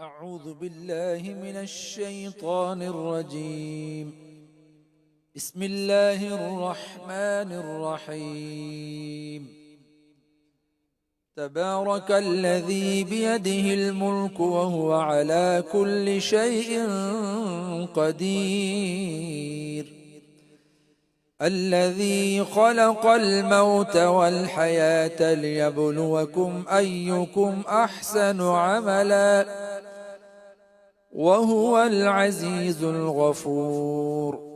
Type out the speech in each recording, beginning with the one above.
أعوذ بالله من الشيطان الرجيم. بسم الله الرحمن الرحيم. تبارك الذي بيده الملك وهو على كل شيء قدير. الذي خلق الموت والحياة ليبلوكم أيكم أحسن عملا وهو العزيز الغفور.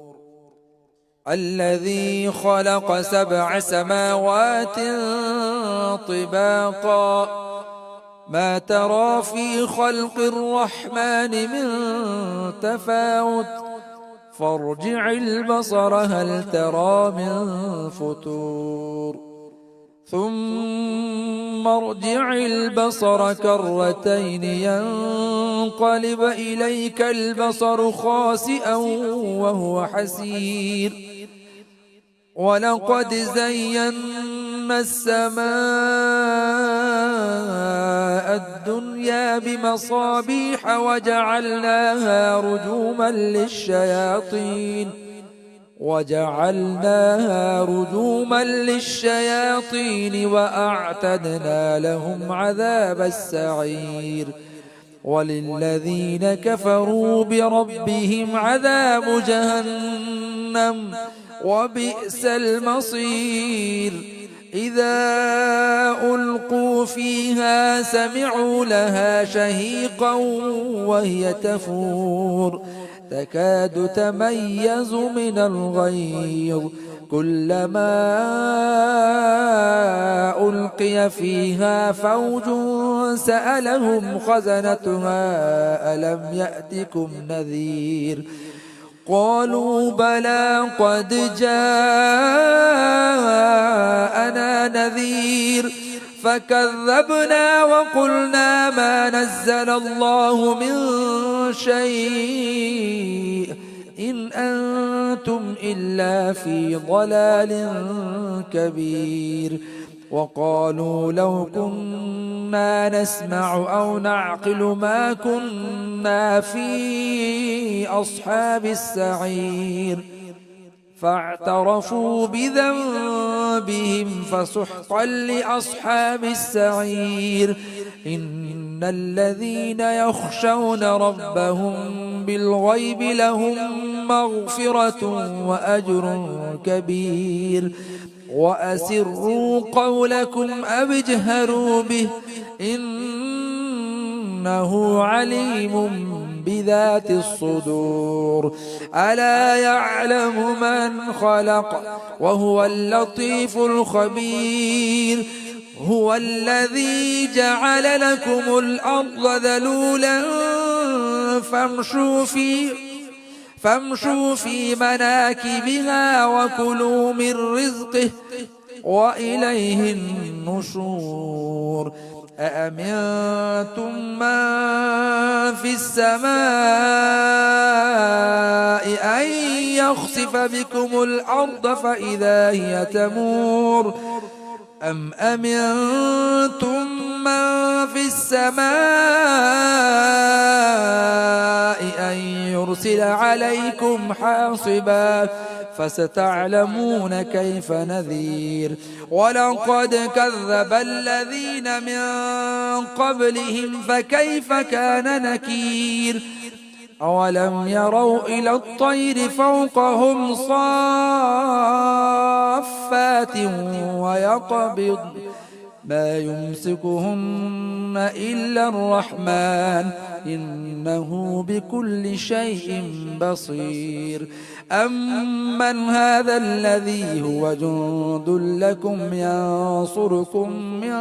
الذي خلق 7 سماوات طباقا ما ترى في خلق الرحمن من تفاوت فارجع البصر هل ترى من فطور ثم ارجع البصر كرتين ينقلب إليك البصر خاسئا وهو حسير. ولقد زينا السماء الدنيا بمصابيح وجعلناها رجوما للشياطين وأعتدنا لهم عذاب السعير. وللذين كفروا بربهم عذاب جهنم وبئس المصير. إذا ألقوا فيها سمعوا لها شهيقا وهي تفور تكاد تميز من الغيظ كلما ألقي فيها فوج سألهم خزنتها ألم يأتكم نذير قالوا بلى قد جاءنا نذير فكذبنا وقلنا ما نزل الله من شيء إن أنتم إلا في ضلال كبير. وقالوا لو كنا نسمع أو نعقل ما كنا في أصحاب السعير فاعترفوا بذنبهم فسحقا لأصحاب السعير. إن الذين يخشون ربهم بالغيب لهم مغفرة وأجر كبير. وأسروا قولكم أو اجهروا به إنه عليم بذات الصدور. ألا يعلم من خلق وهو اللطيف الخبير. هو الذي جعل لكم الأرض ذلولا فامشوا في مناكبها وكلوا من رزقه وإليه النشور. أأمنتم من في السماء أن يخسف بكم الأرض فإذا هي تمور أم أمنتم من في السماء أن يرسل عليكم حاصبا فستعلمون كيف نذير. ولقد كذب الذين من قبلهم فكيف كان نكير. أولم يروا إلى الطير فوقهم صافات ويقبض ما يمسكهن إلا الرحمن إنه بكل شيء بصير. أمن هذا الذي هو جند لكم ينصركم من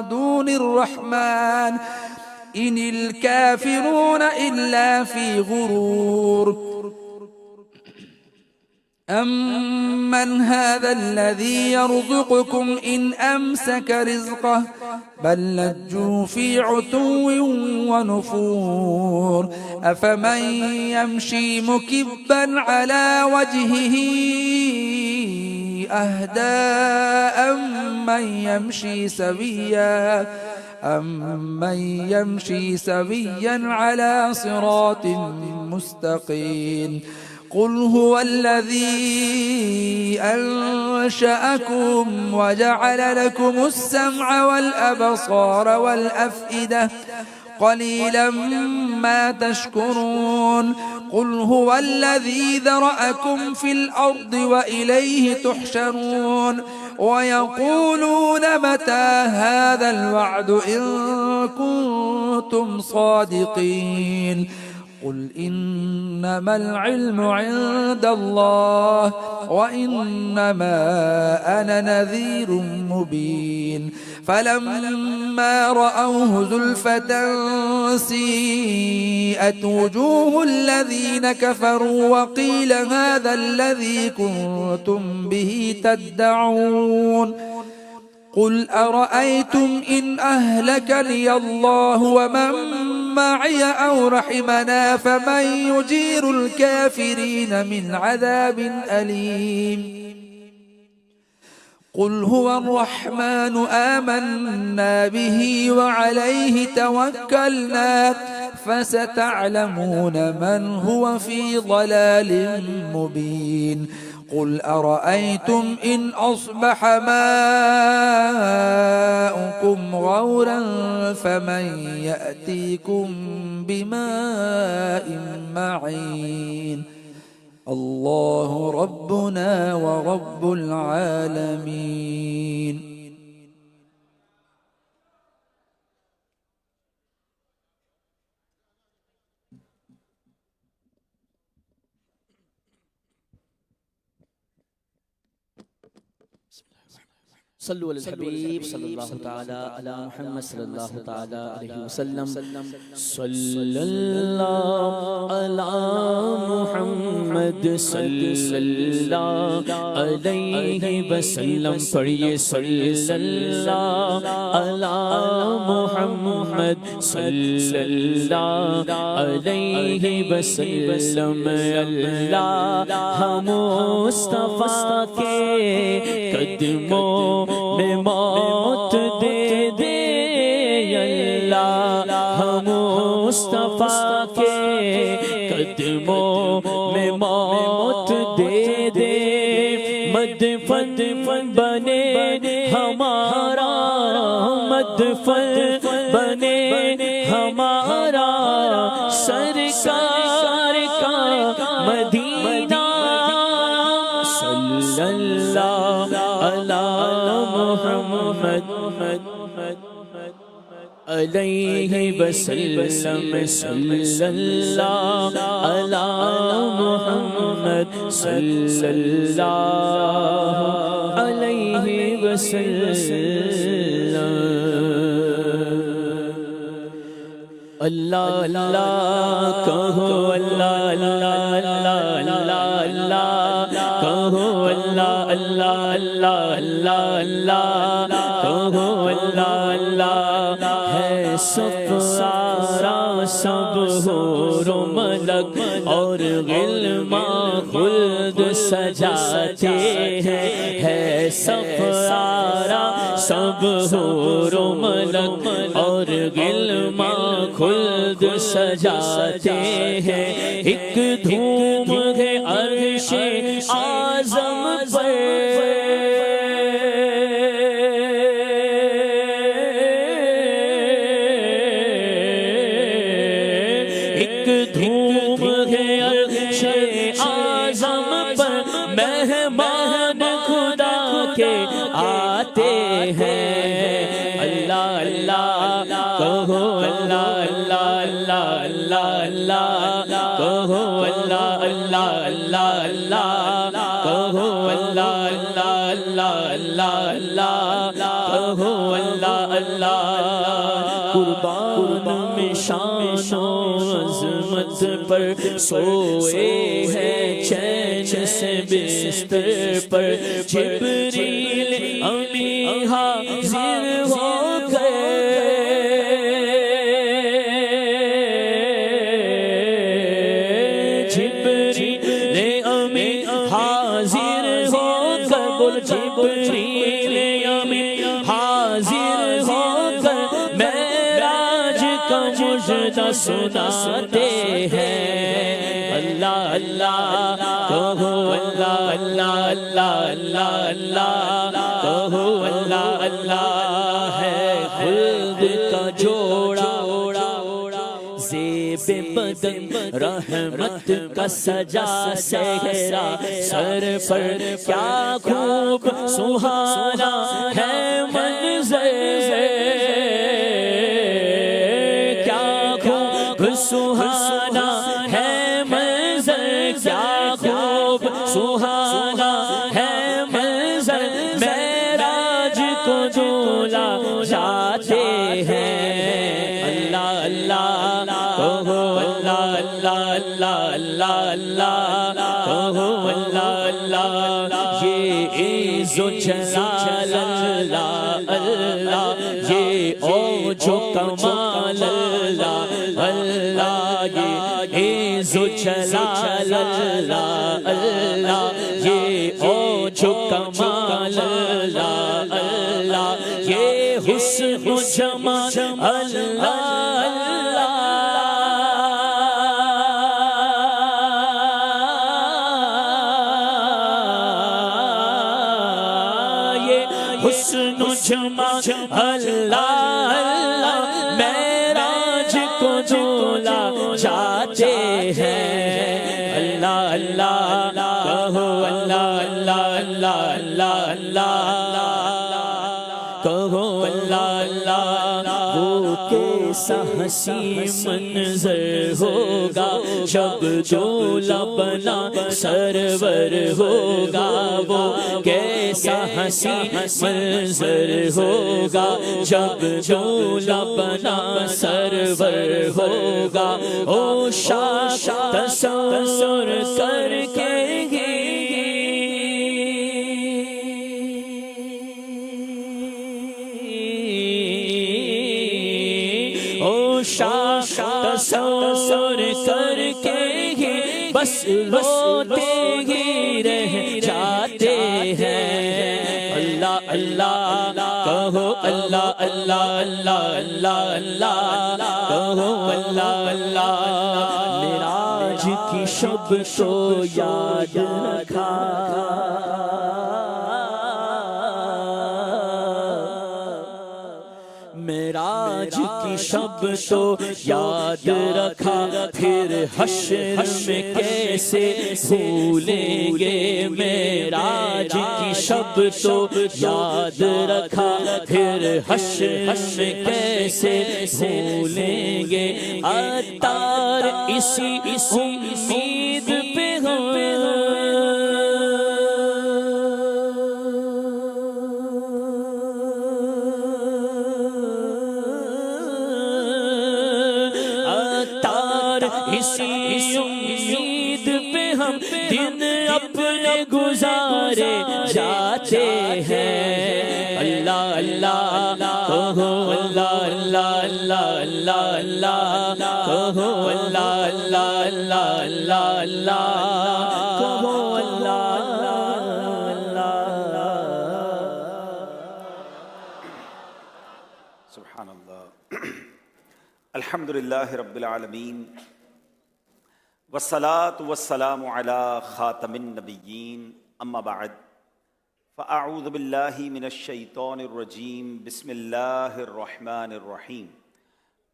دون الرحمن إن الكافرون إلا في غرور. أمن هذا الذي يرزقكم إن أمسك رزقه بل لجوا في عتو ونفور. أفمن يمشي مكبا على وجهه أهدى أمن يمشي سويا على صراط مستقيم قل هو الذي أنشأكم وجعل لكم السمع والأبصار والأفئدة قليلا ما تشكرون قل هو الذي ذرأكم في الأرض وإليه تحشرون ويقولون متى هذا الوعد إن كنتم صادقين قل إنما العلم عند الله وإنما أنا نذير مبين فلما رأوه زلفة سيئت وجوه الذين كفروا وقيل هذا الذي كنتم به تدعون قل أرأيتم إن أهلكني الله ومن معي أو رحمنا فمن يجير الكافرين من عذاب أليم قل هو الرحمن آمنا به وعليه توكلنا فستعلمون من هو في ضلال مبين قل أرأيتم إن أصبح ماؤكم غورا فمن يأتيكم بماء معين الله ربنا ورب العالمين صلوا على الحبيب صلى الله تعالى على محمد صلى الله تعالى عليه وسلم صلى الله على محمد صلى الله عليه وسلم پڑھیے صلی اللہ على محمد صلی اللہ علیہ وسلم اللہ مصطفیٰ کے قدموں میں موت دے دے اللہ مصطفیٰ کے قدموں میں موت دے دے مدفن بنے ہمارا مدفن بنے ہمارا سرکار کا مدینہ صلی اللہ علی محمد علیہ وسلم صلی اللہ علی محمد صلی اللہ علیہ وسلم اللہ اللہ کہو اللہ اللہ اللہ اللہ اللہ کہو اللہ اللہ اللہ اللہ اللہ کہو اللہ اللہ ہے سب سارا سب حور و ملک اور غلمان خلد سجاتے ہیں ہے سب سارا سب حور و ملک اور غلمان خلد سجاتے ہیں ایک دھوم ہے عرش اعظم پر ایک دھوم ہے عرش اعظم پر مہمان خدا کے آتے ہیں اللہ اللہ کہو اللہ اللہ اللہ اللہ اللہ کہو اللہ اللہ اللہ اللہ کہو اللہ اللہ اللہ اللہ اللہ کہو اللہ اللہ قربان میں شان و عظمت پر سوئے ہیں چین سے بستر پر جبریل امین حاضر ہو جبریل امین حاضر ہو کر معراج کا مجدہ سناتے ہیں۔ اللہ اللہ کہو، اللہ اللہ اللہ اللہ اللہ کہو، اللہ اللہ ہے خلد کا جوڑا، زیب بدن رحمت کا سجا صحرا، سر پر کیا خوب سہانا ہے منظر، کیا خوب سہانا ہے منظر، کیا خوب سہانا ہے منظر، معراج کو جولا جاتے ہیں۔ اللہ اللہ کہو، اللہ اللہ اللہ اللہ اللہ کہو، اللہ اللہ یہ عز و جلال اللہ اللہ، یہ اوج و کمال اللہ اللہ، یہ عز و جلال اللہ اللہ، یہ اوج و کمال اللہ اللہ، یہ حسن و جمال اللہ حسن و جمال اللہ اللہ، معراج کو جولا جاتے ہیں۔ اللہ اللہ کہو، اللہ اللہ اللہ اللہ اللہ کہو، اللہ اللہ وہ کیسا حسین منظر ہوگا جب جولا بنا سرور ہوگا، وہ کیسا حسین منظر ہوگا جب جولا بنا سرور ہوگا۔ او شاہ تصور کر کے تصور کر کے ہی بس روتے ہی رہ جاتے ہیں۔ اللہ اللہ کہو، اللہ اللہ اللہ اللہ اللہ کہو، اللہ اللہ معراج کی شب تو یاد رکھا، معراج کی شب تو یاد رکھا، پھر حشر میں کیسے بھولیں گے، معراج کی شب تو یاد رکھا، پھر حشر میں کیسے بھولیں گے۔ عطار اسی امید پہ اسی امید پہ ہم دن اپنے گزارے جاتے ہیں۔ اللہ اللہ کہو، اللہ اللہ اللہ اللہ اللہ کہو، اللہ اللہ اللہ اللہ اللہ کہو، اللہ اللہ۔ سبحان اللہ، الحمدللہ رب العالمین، والصلاة والسلام علی خاتم النبیین، اما بعد فاعوذ باللہ من الشیطان الرجیم، بسم اللہ الرحمن الرحیم۔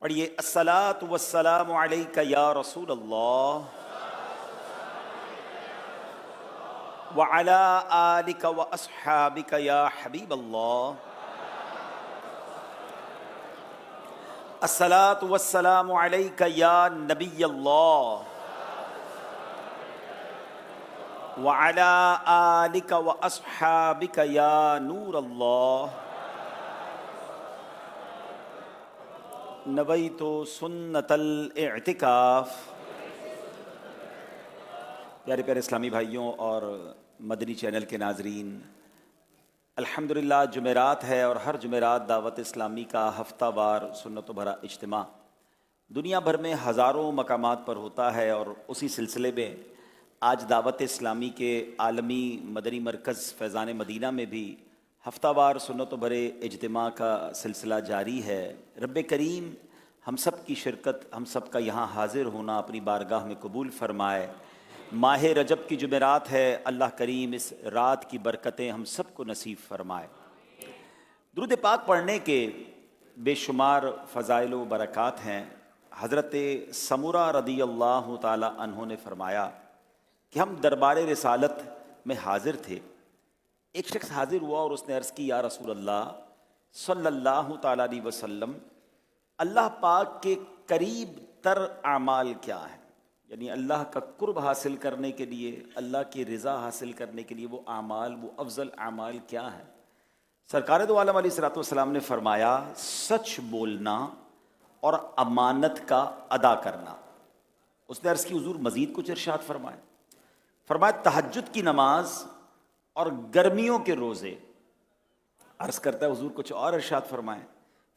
پڑھیے، الصلاة والسلام علیک یا رسول اللہ وعلی آلک واصحابک یا حبیب اللہ۔ الصلاة والسلام علیک یا نبی اللہ وعلی آلک واصحابک یا نور اللہ۔ نویت سنت الاعتکاف۔ پیارے پیارے اسلامی بھائیوں اور مدنی چینل کے ناظرین، الحمدللہ جمعرات ہے اور ہر جمعرات دعوت اسلامی کا ہفتہ وار سنت و بھرا اجتماع دنیا بھر میں ہزاروں مقامات پر ہوتا ہے، اور اسی سلسلے میں آج دعوت اسلامی کے عالمی مدنی مرکز فیضان مدینہ میں بھی ہفتہ وار سنت و بھرے اجتماع کا سلسلہ جاری ہے۔ رب کریم ہم سب کی شرکت، ہم سب کا یہاں حاضر ہونا اپنی بارگاہ میں قبول فرمائے۔ ماہ رجب کی جمعرات ہے، اللہ کریم اس رات کی برکتیں ہم سب کو نصیب فرمائے۔ درود پاک پڑھنے کے بے شمار فضائل و برکات ہیں۔ حضرت سمرہ رضی اللہ تعالی عنہ نے فرمایا کہ ہم دربار رسالت میں حاضر تھے، ایک شخص حاضر ہوا اور اس نے عرض کی یا رسول اللہ صلی اللہ تعالی علیہ وسلم، اللہ پاک کے قریب تر اعمال کیا ہیں؟ یعنی اللہ کا قرب حاصل کرنے کے لیے، اللہ کی رضا حاصل کرنے کے لیے وہ اعمال، وہ افضل اعمال کیا ہیں؟ سرکار دو عالم علیہ الصلوۃ والسلام نے فرمایا سچ بولنا اور امانت کا ادا کرنا۔ اس نے عرض کی حضور مزید کچھ ارشاد فرمائے؟ فرمایا تہجد کی نماز اور گرمیوں کے روزے۔ عرض کرتا ہے حضور کچھ اور ارشاد فرمائے؟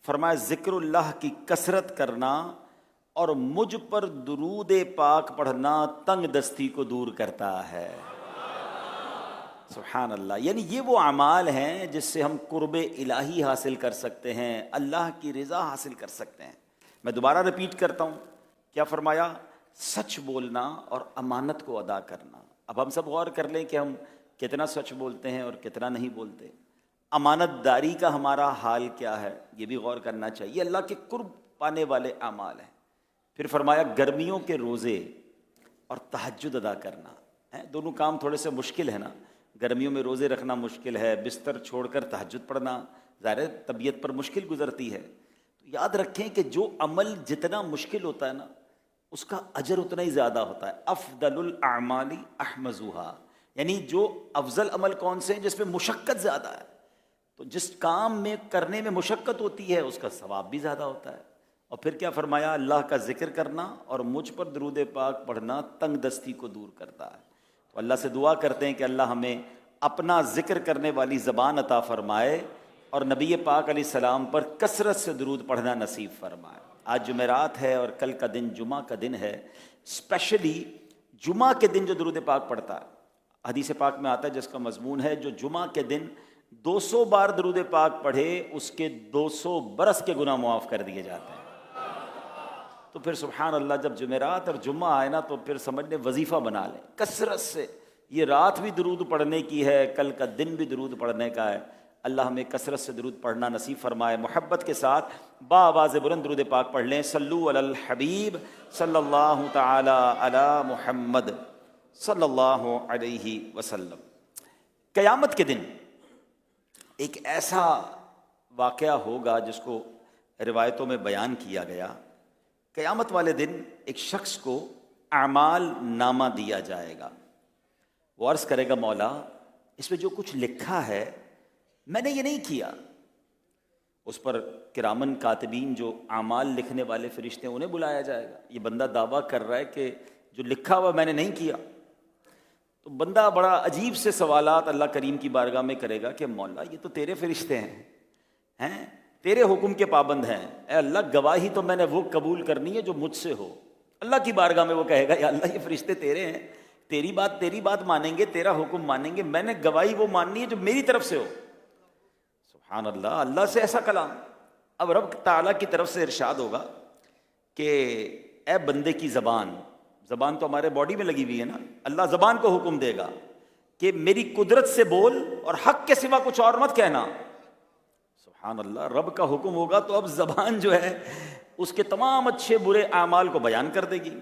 فرمایا ذکر اللہ کی کثرت کرنا اور مجھ پر درود پاک پڑھنا تنگ دستی کو دور کرتا ہے۔ سبحان اللہ، یعنی یہ وہ اعمال ہیں جس سے ہم قرب الہی حاصل کر سکتے ہیں، اللہ کی رضا حاصل کر سکتے ہیں۔ میں دوبارہ ریپیٹ کرتا ہوں، کیا فرمایا؟ سچ بولنا اور امانت کو ادا کرنا۔ اب ہم سب غور کر لیں کہ ہم کتنا سچ بولتے ہیں اور کتنا نہیں بولتے، امانت داری کا ہمارا حال کیا ہے، یہ بھی غور کرنا چاہیے۔ اللہ کے قرب پانے والے اعمال ہیں۔ پھر فرمایا گرمیوں کے روزے اور تہجد ادا کرنا۔ دونوں کام تھوڑے سے مشکل ہے نا، گرمیوں میں روزے رکھنا مشکل ہے، بستر چھوڑ کر تہجد پڑھنا ظاہر طبیعت پر مشکل گزرتی ہے۔ تو یاد رکھیں کہ جو عمل جتنا مشکل ہوتا ہے نا، اس کا اجر اتنا ہی زیادہ ہوتا ہے۔ افضل الاعمال احمزها، یعنی جو افضل عمل کون سے ہیں؟ جس میں مشقت زیادہ ہے۔ تو جس کام میں کرنے میں مشقت ہوتی ہے اس کا ثواب بھی زیادہ ہوتا ہے۔ اور پھر کیا فرمایا؟ اللہ کا ذکر کرنا اور مجھ پر درود پاک پڑھنا تنگ دستی کو دور کرتا ہے۔ تو اللہ سے دعا کرتے ہیں کہ اللہ ہمیں اپنا ذکر کرنے والی زبان عطا فرمائے اور نبی پاک علیہ السلام پر کثرت سے درود پڑھنا نصیب فرمائے۔ آج جمعرات ہے اور کل کا دن جمعہ کا دن ہے۔ اسپیشلی جمعہ کے دن جو درود پاک پڑھتا ہے، حدیث پاک میں آتا ہے جس کا مضمون ہے جو جمعہ کے دن 200 بار درود پاک پڑھے اس کے 200 برس کے گناہ معاف کر دیے جاتے ہیں۔ تو پھر سبحان اللہ، جب جمعرات اور جمعہ آئے نا تو پھر سمجھ لیں وظیفہ بنا لیں کثرت سے۔ یہ رات بھی درود پڑھنے کی ہے، کل کا دن بھی درود پڑھنے کا ہے۔ اللہ ہمیں کثرت سے درود پڑھنا نصیب فرمائے۔ محبت کے ساتھ بآواز بلند درود پاک پڑھ لیں۔ صلو علی الحبیب صلی اللہ تعالی علی محمد صلی اللہ علیہ وسلم۔ قیامت کے دن ایک ایسا واقعہ ہوگا جس کو روایتوں میں بیان کیا گیا۔ قیامت والے دن ایک شخص کو اعمال نامہ دیا جائے گا۔ وہ عرض کرے گا مولا اس میں جو کچھ لکھا ہے میں نے یہ نہیں کیا۔ اس پر کرامن کاتبین جو اعمال لکھنے والے فرشتے ہیں انہیں بلایا جائے گا۔ یہ بندہ دعویٰ کر رہا ہے کہ جو لکھا ہوا میں نے نہیں کیا۔ تو بندہ بڑا عجیب سے سوالات اللہ کریم کی بارگاہ میں کرے گا کہ مولا یہ تو تیرے فرشتے ہیں تیرے حکم کے پابند ہیں، اے اللہ گواہی تو میں نے وہ قبول کرنی ہے جو مجھ سے ہو۔ اللہ کی بارگاہ میں وہ کہے گا یا اللہ یہ فرشتے تیرے ہیں، تیری بات مانیں گے، تیرا حکم مانیں گے، میں نے گواہی وہ ماننی ہے جو میری طرف سے ہو۔ سبحان اللہ، اللہ سے ایسا کلام۔ اب رب تعالیٰ کی طرف سے ارشاد ہوگا کہ اے بندے کی زبان تو ہمارے باڈی میں لگی ہوئی ہے نا، اللہ زبان کو حکم دے گا کہ میری قدرت سے بول اور حق کے سوا کچھ اور مت کہنا۔ سبحان اللہ، رب کا حکم ہوگا تو اب زبان جو ہے اس کے تمام اچھے برے اعمال کو بیان کر دے گی۔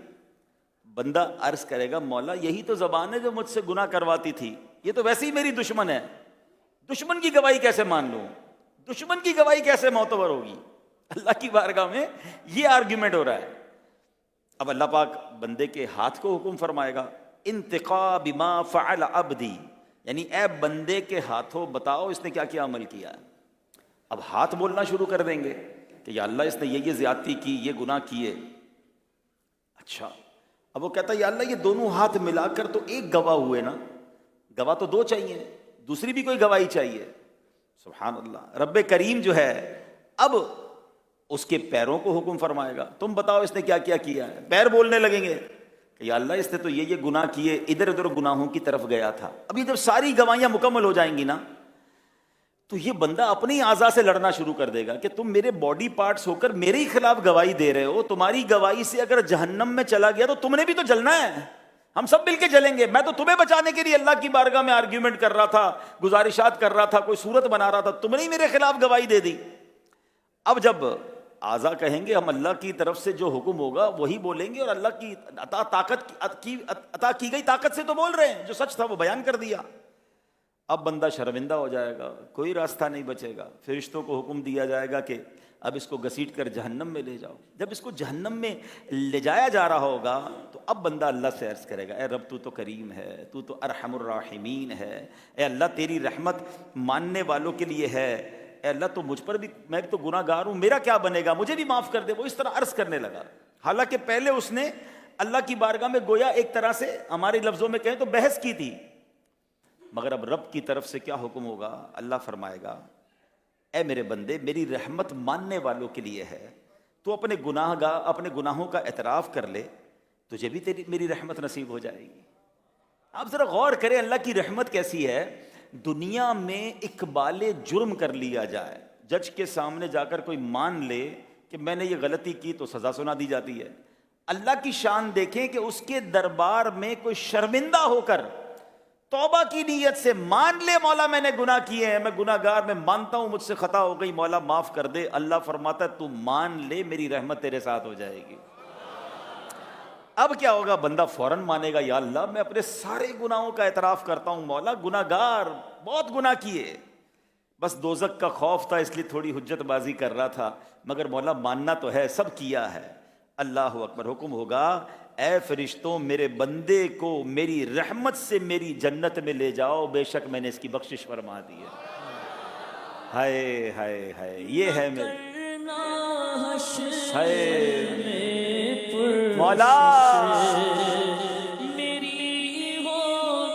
بندہ عرض کرے گا مولا یہی تو زبان ہے جو مجھ سے گناہ کرواتی تھی، یہ تو ویسے ہی میری دشمن ہے، دشمن کی گواہی کیسے مان لوں، دشمن کی گواہی کیسے معتبر ہوگی؟ اللہ کی بارگاہ میں یہ آرگیومنٹ ہو رہا ہے۔ اب اللہ پاک بندے کے ہاتھ کو حکم فرمائے گا انتقا بما فعل عبدی، یعنی اے بندے کے ہاتھوں بتاؤ اس نے کیا کیا عمل کیا ہے۔ اب ہاتھ بولنا شروع کر دیں گے کہ یا اللہ اس نے یہ زیادتی کی، یہ گناہ کیے۔ اچھا، اب وہ کہتا ہے یا اللہ یہ دونوں ہاتھ ملا کر تو ایک گواہ ہوئے نا، گواہ تو دو چاہیے، دوسری بھی کوئی گواہی چاہیے۔ سبحان اللہ، رب کریم جو ہے اب اس کے پیروں کو حکم فرمائے گا تم بتاؤ اس نے کیا کیا کیا ہے۔ پیر بولنے لگیں گے کہ یا اللہ اس نے تو یہ گناہ کیے، ادھر ادھر گناہوں کی طرف گیا تھا. اب یہ جب ساری گواہیاں مکمل ہو جائیں گی نا تو یہ بندہ اپنی اعضاء سے لڑنا شروع کر دے گا کہ تم میرے باڈی پارٹس ہو کر میرے ہی خلاف گواہی دے رہے ہو، تمہاری گواہی سے اگر جہنم میں چلا گیا تو تم نے بھی تو جلنا ہے، ہم سب مل کے جلیں گے. میں تو تمہیں بچانے کے لیے اللہ کی بارگاہ میں آرگیومنٹ کر رہا تھا، گزارشات کر رہا تھا، کوئی صورت بنا رہا تھا، تم نے ہی میرے خلاف گواہی دے دی. اب جب اعضاء کہیں گے ہم اللہ کی طرف سے جو حکم ہوگا وہی بولیں گے، اور اللہ کی عطا کی گئی طاقت سے تو بول رہے ہیں، جو سچ تھا وہ بیان کر دیا. اب بندہ شرمندہ ہو جائے گا، کوئی راستہ نہیں بچے گا. فرشتوں کو حکم دیا جائے گا کہ اب اس کو گھسیٹ کر جہنم میں لے جاؤ. جب اس کو جہنم میں لے جایا جا رہا ہوگا تو اب بندہ اللہ سے عرض کرے گا اے رب تو کریم ہے، تو ارحم الراحمین ہے، اے اللہ تیری رحمت ماننے والوں کے لیے ہے، اے اللہ تو مجھ پر بھی، میں بھی تو گناہ گار ہوں، میرا کیا بنے گا، مجھے بھی معاف کر دے. وہ اس طرح عرض کرنے لگا. حالانکہ پہلے اس نے اللہ کی بارگاہ میں گویا ایک طرح سے ہمارے لفظوں میں کہیں تو بحث کی تھی، مگر اب رب کی طرف سے کیا حکم ہوگا؟ اللہ فرمائے گا اے میرے بندے میری رحمت ماننے والوں کے لیے ہے، تو اپنے گناہوں کا اعتراف کر لے، تجھے بھی میری رحمت نصیب ہو جائے گی. آپ ذرا غور کریں اللہ کی رحمت کیسی ہے. دنیا میں اقبال جرم کر لیا جائے، جج کے سامنے جا کر کوئی مان لے کہ میں نے یہ غلطی کی تو سزا سنا دی جاتی ہے. اللہ کی شان دیکھیں کہ اس کے دربار میں کوئی شرمندہ ہو کر توبہ کی نیت سے مان لے مولا میں نے گناہ کیے ہیں، میں گناہ گار، میں مانتا ہوں مجھ سے خطا ہو گئی، مولا معاف کر دے. اللہ فرماتا ہے تو مان لے میری رحمت تیرے ساتھ ہو جائے گی. اب کیا ہوگا؟ بندہ فوراً مانے گا یا اللہ میں اپنے سارے گناہوں کا اعتراف کرتا ہوں، مولا گناہ گار، بہت گناہ کیے، بس دوزخ کا خوف تھا اس لیے تھوڑی حجت بازی کر رہا تھا، مگر مولا ماننا تو ہے، سب کیا ہے. اللہ اکبر. حکم ہوگا اے فرشتوں میرے بندے کو میری رحمت سے میری جنت میں لے جاؤ، بے شک میں نے اس کی بخشش فرما دی ہے. ہائے ہائے ہائے، یہ ہے میرے مولا میری ہو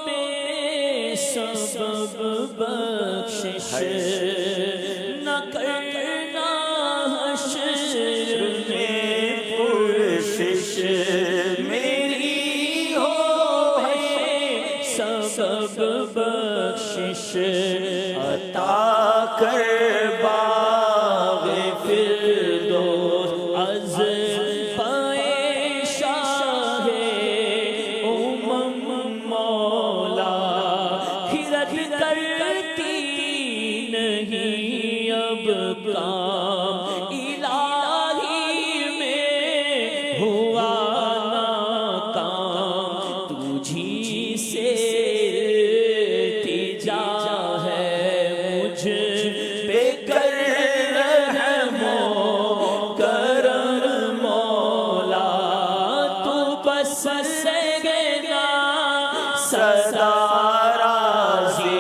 بے سبب بخشش، نہ کرنا حشر میں پرسش، میری ہو بے سبب بخشش، عطا کر باغ فردوس از پائے شاہ امم مولا، ہرت کرتی نہیں اب کام الہی میں ہوا ناکام، تجھی سے التجا ہے مجھ پہ کر رحم و کرم مولا، تو بس سگنا سدا راضی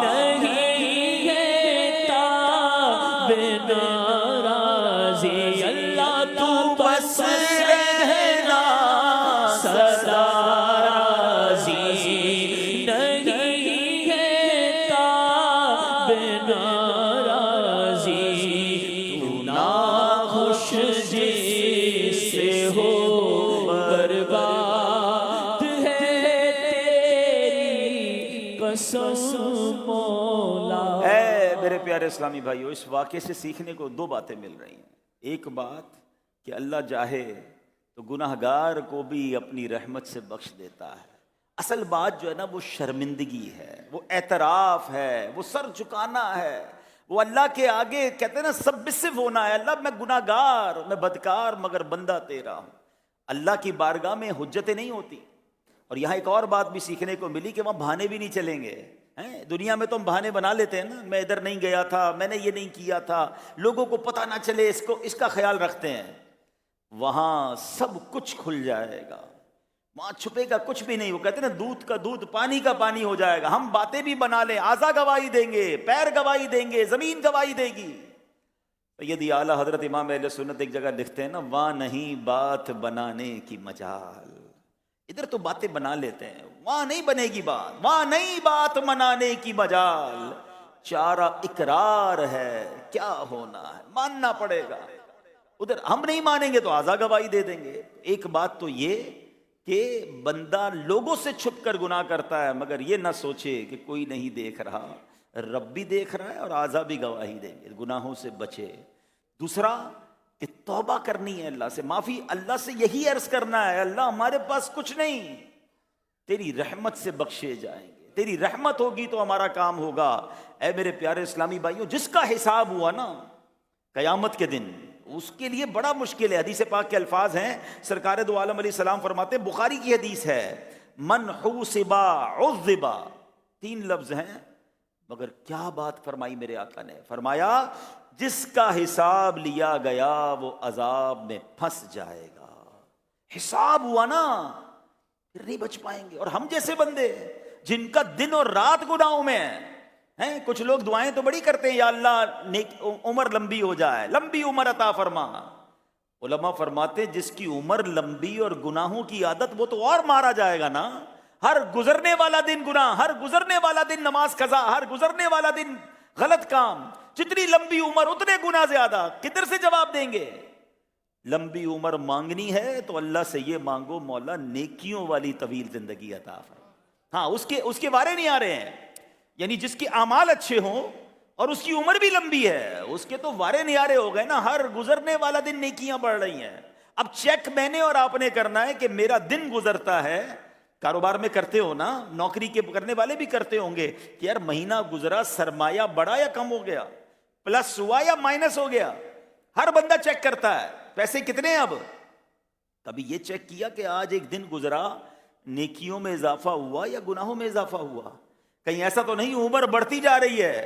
نہیں ہے تاب ناراضی، اللہ تو بس رہنا سدا راضی نہیں ہے تاب ناراضی، تو ناخوش جس سے ہو برباد ہے تیری قسم مولا. اے میرے پیارے اسلامی بھائیو، اس واقعے سے سیکھنے کو دو باتیں مل رہی ہیں. ایک بات کہ اللہ چاہے تو گناہ گار کو بھی اپنی رحمت سے بخش دیتا ہے. اصل بات جو ہے نا وہ شرمندگی ہے، وہ اعتراف ہے، وہ سر جھکانا ہے، وہ اللہ کے آگے کہتے ہیں نا سبمسو ہونا ہے. اللہ میں گناہ گار، میں بدکار، مگر بندہ تیرا ہوں. اللہ کی بارگاہ میں حجتیں نہیں ہوتی. اور یہاں ایک اور بات بھی سیکھنے کو ملی کہ وہاں بہانے بھی نہیں چلیں گے. دنیا میں تو ہم بہانے بنا لیتے ہیں نا، میں ادھر نہیں گیا تھا، میں نے یہ نہیں کیا تھا، لوگوں کو پتہ نہ چلے، اس کا خیال رکھتے ہیں. وہاں سب کچھ کھل جائے گا، وہاں چھپے گا کچھ بھی نہیں. وہ کہتے ہیں نا دودھ کا دودھ پانی کا پانی ہو جائے گا. ہم باتیں بھی بنا لیں، اعضا گواہی دیں گے، پیر گواہی دیں گے، زمین گواہی دے گی. سیدی اعلیٰ حضرت امام اہل سنت ایک جگہ لکھتے ہیں نا، وہاں نہیں بات بنانے کی مجال. ادھر تو باتیں بنا لیتے ہیں، وہاں نہیں بنے گی بات، وہاں نہیں بات منانے کی مجال. چارہ اقرار ہے، کیا ہونا ہے ماننا پڑے گا. ادھر ہم نہیں مانیں گے تو اعضا گواہی دے دیں گے. ایک بات تو یہ کہ بندہ لوگوں سے چھپ کر گناہ کرتا ہے مگر یہ نہ سوچے کہ کوئی نہیں دیکھ رہا، رب بھی دیکھ رہا ہے اور اعضاء بھی گواہی دیں گے، گناہوں سے بچے۔ دوسرا کہ توبہ کرنی ہے، اللہ سے معافی، اللہ سے یہی عرض کرنا ہے، اللہ ہمارے پاس کچھ نہیں، تیری رحمت سے بخشے جائیں گے، تیری رحمت ہوگی تو ہمارا کام ہوگا۔ اے میرے پیارے اسلامی بھائیوں، جس کا حساب ہوا نا قیامت کے دن، اس کے لیے بڑا مشکل ہے۔ حدیث پاک کے الفاظ ہیں، سرکار دو عالم علیہ السلام فرماتے ہیں، بخاری کی حدیث ہے، من حوسب عذب، 3 لفظ ہیں مگر کیا بات فرمائی میرے آقا نے، فرمایا جس کا حساب لیا گیا وہ عذاب میں پھنس جائے گا۔ حساب ہوا نا پھر نہیں بچ پائیں گے۔ اور ہم جیسے بندے جن کا دن اور رات گناہوں میں ہیں، کچھ لوگ دعائیں تو بڑی کرتے ہیں، یا اللہ نیک عمر لمبی ہو جائے، لمبی عمر عطا فرما۔ علماء فرماتے ہیں جس کی عمر لمبی اور گناہوں کی عادت، وہ تو اور مارا جائے گا نا۔ ہر گزرنے والا دن گناہ، ہر گزرنے والا دن نماز قضا، ہر گزرنے والا دن غلط کام، جتنی لمبی عمر اتنے گناہ زیادہ، کدھر سے جواب دیں گے؟ لمبی عمر مانگنی ہے تو اللہ سے یہ مانگو، مولا نیکیوں والی طویل زندگی عطا فرما۔ ہاں اس کے بارے نہیں آ رہے ہیں، یعنی جس کے اعمال اچھے ہوں اور اس کی عمر بھی لمبی ہے، اس کے تو وارے نیارے ہو گئے نا، ہر گزرنے والا دن نیکیاں بڑھ رہی ہیں۔ اب چیک میں نے اور آپ نے کرنا ہے کہ میرا دن گزرتا ہے، کاروبار میں کرتے ہو نا، نوکری کے کرنے والے بھی کرتے ہوں گے کہ یار مہینہ گزرا، سرمایہ بڑھا یا کم ہو گیا، پلس ہوا یا مائنس ہو گیا، ہر بندہ چیک کرتا ہے پیسے کتنے ہیں۔ اب کبھی یہ چیک کیا کہ آج ایک دن گزرا، نیکیوں میں اضافہ ہوا یا گناہوں میں اضافہ ہوا؟ کہیں ایسا تو نہیں عمر بڑھتی جا رہی ہے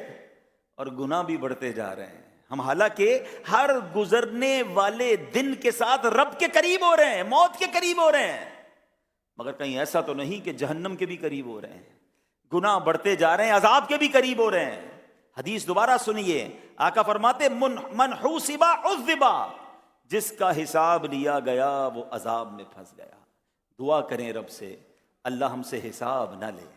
اور گناہ بھی بڑھتے جا رہے ہیں ہم، حالانکہ ہر گزرنے والے دن کے ساتھ رب کے قریب ہو رہے ہیں، موت کے قریب ہو رہے ہیں، مگر کہیں ایسا تو نہیں کہ جہنم کے بھی قریب ہو رہے ہیں، گناہ بڑھتے جا رہے ہیں، عذاب کے بھی قریب ہو رہے ہیں۔ حدیث دوبارہ سنیے، آقا فرماتے من حوسب عذب، جس کا حساب لیا گیا وہ عذاب میں پھنس گیا۔ دعا کریں رب سے اللہ ہم سے حساب نہ لے،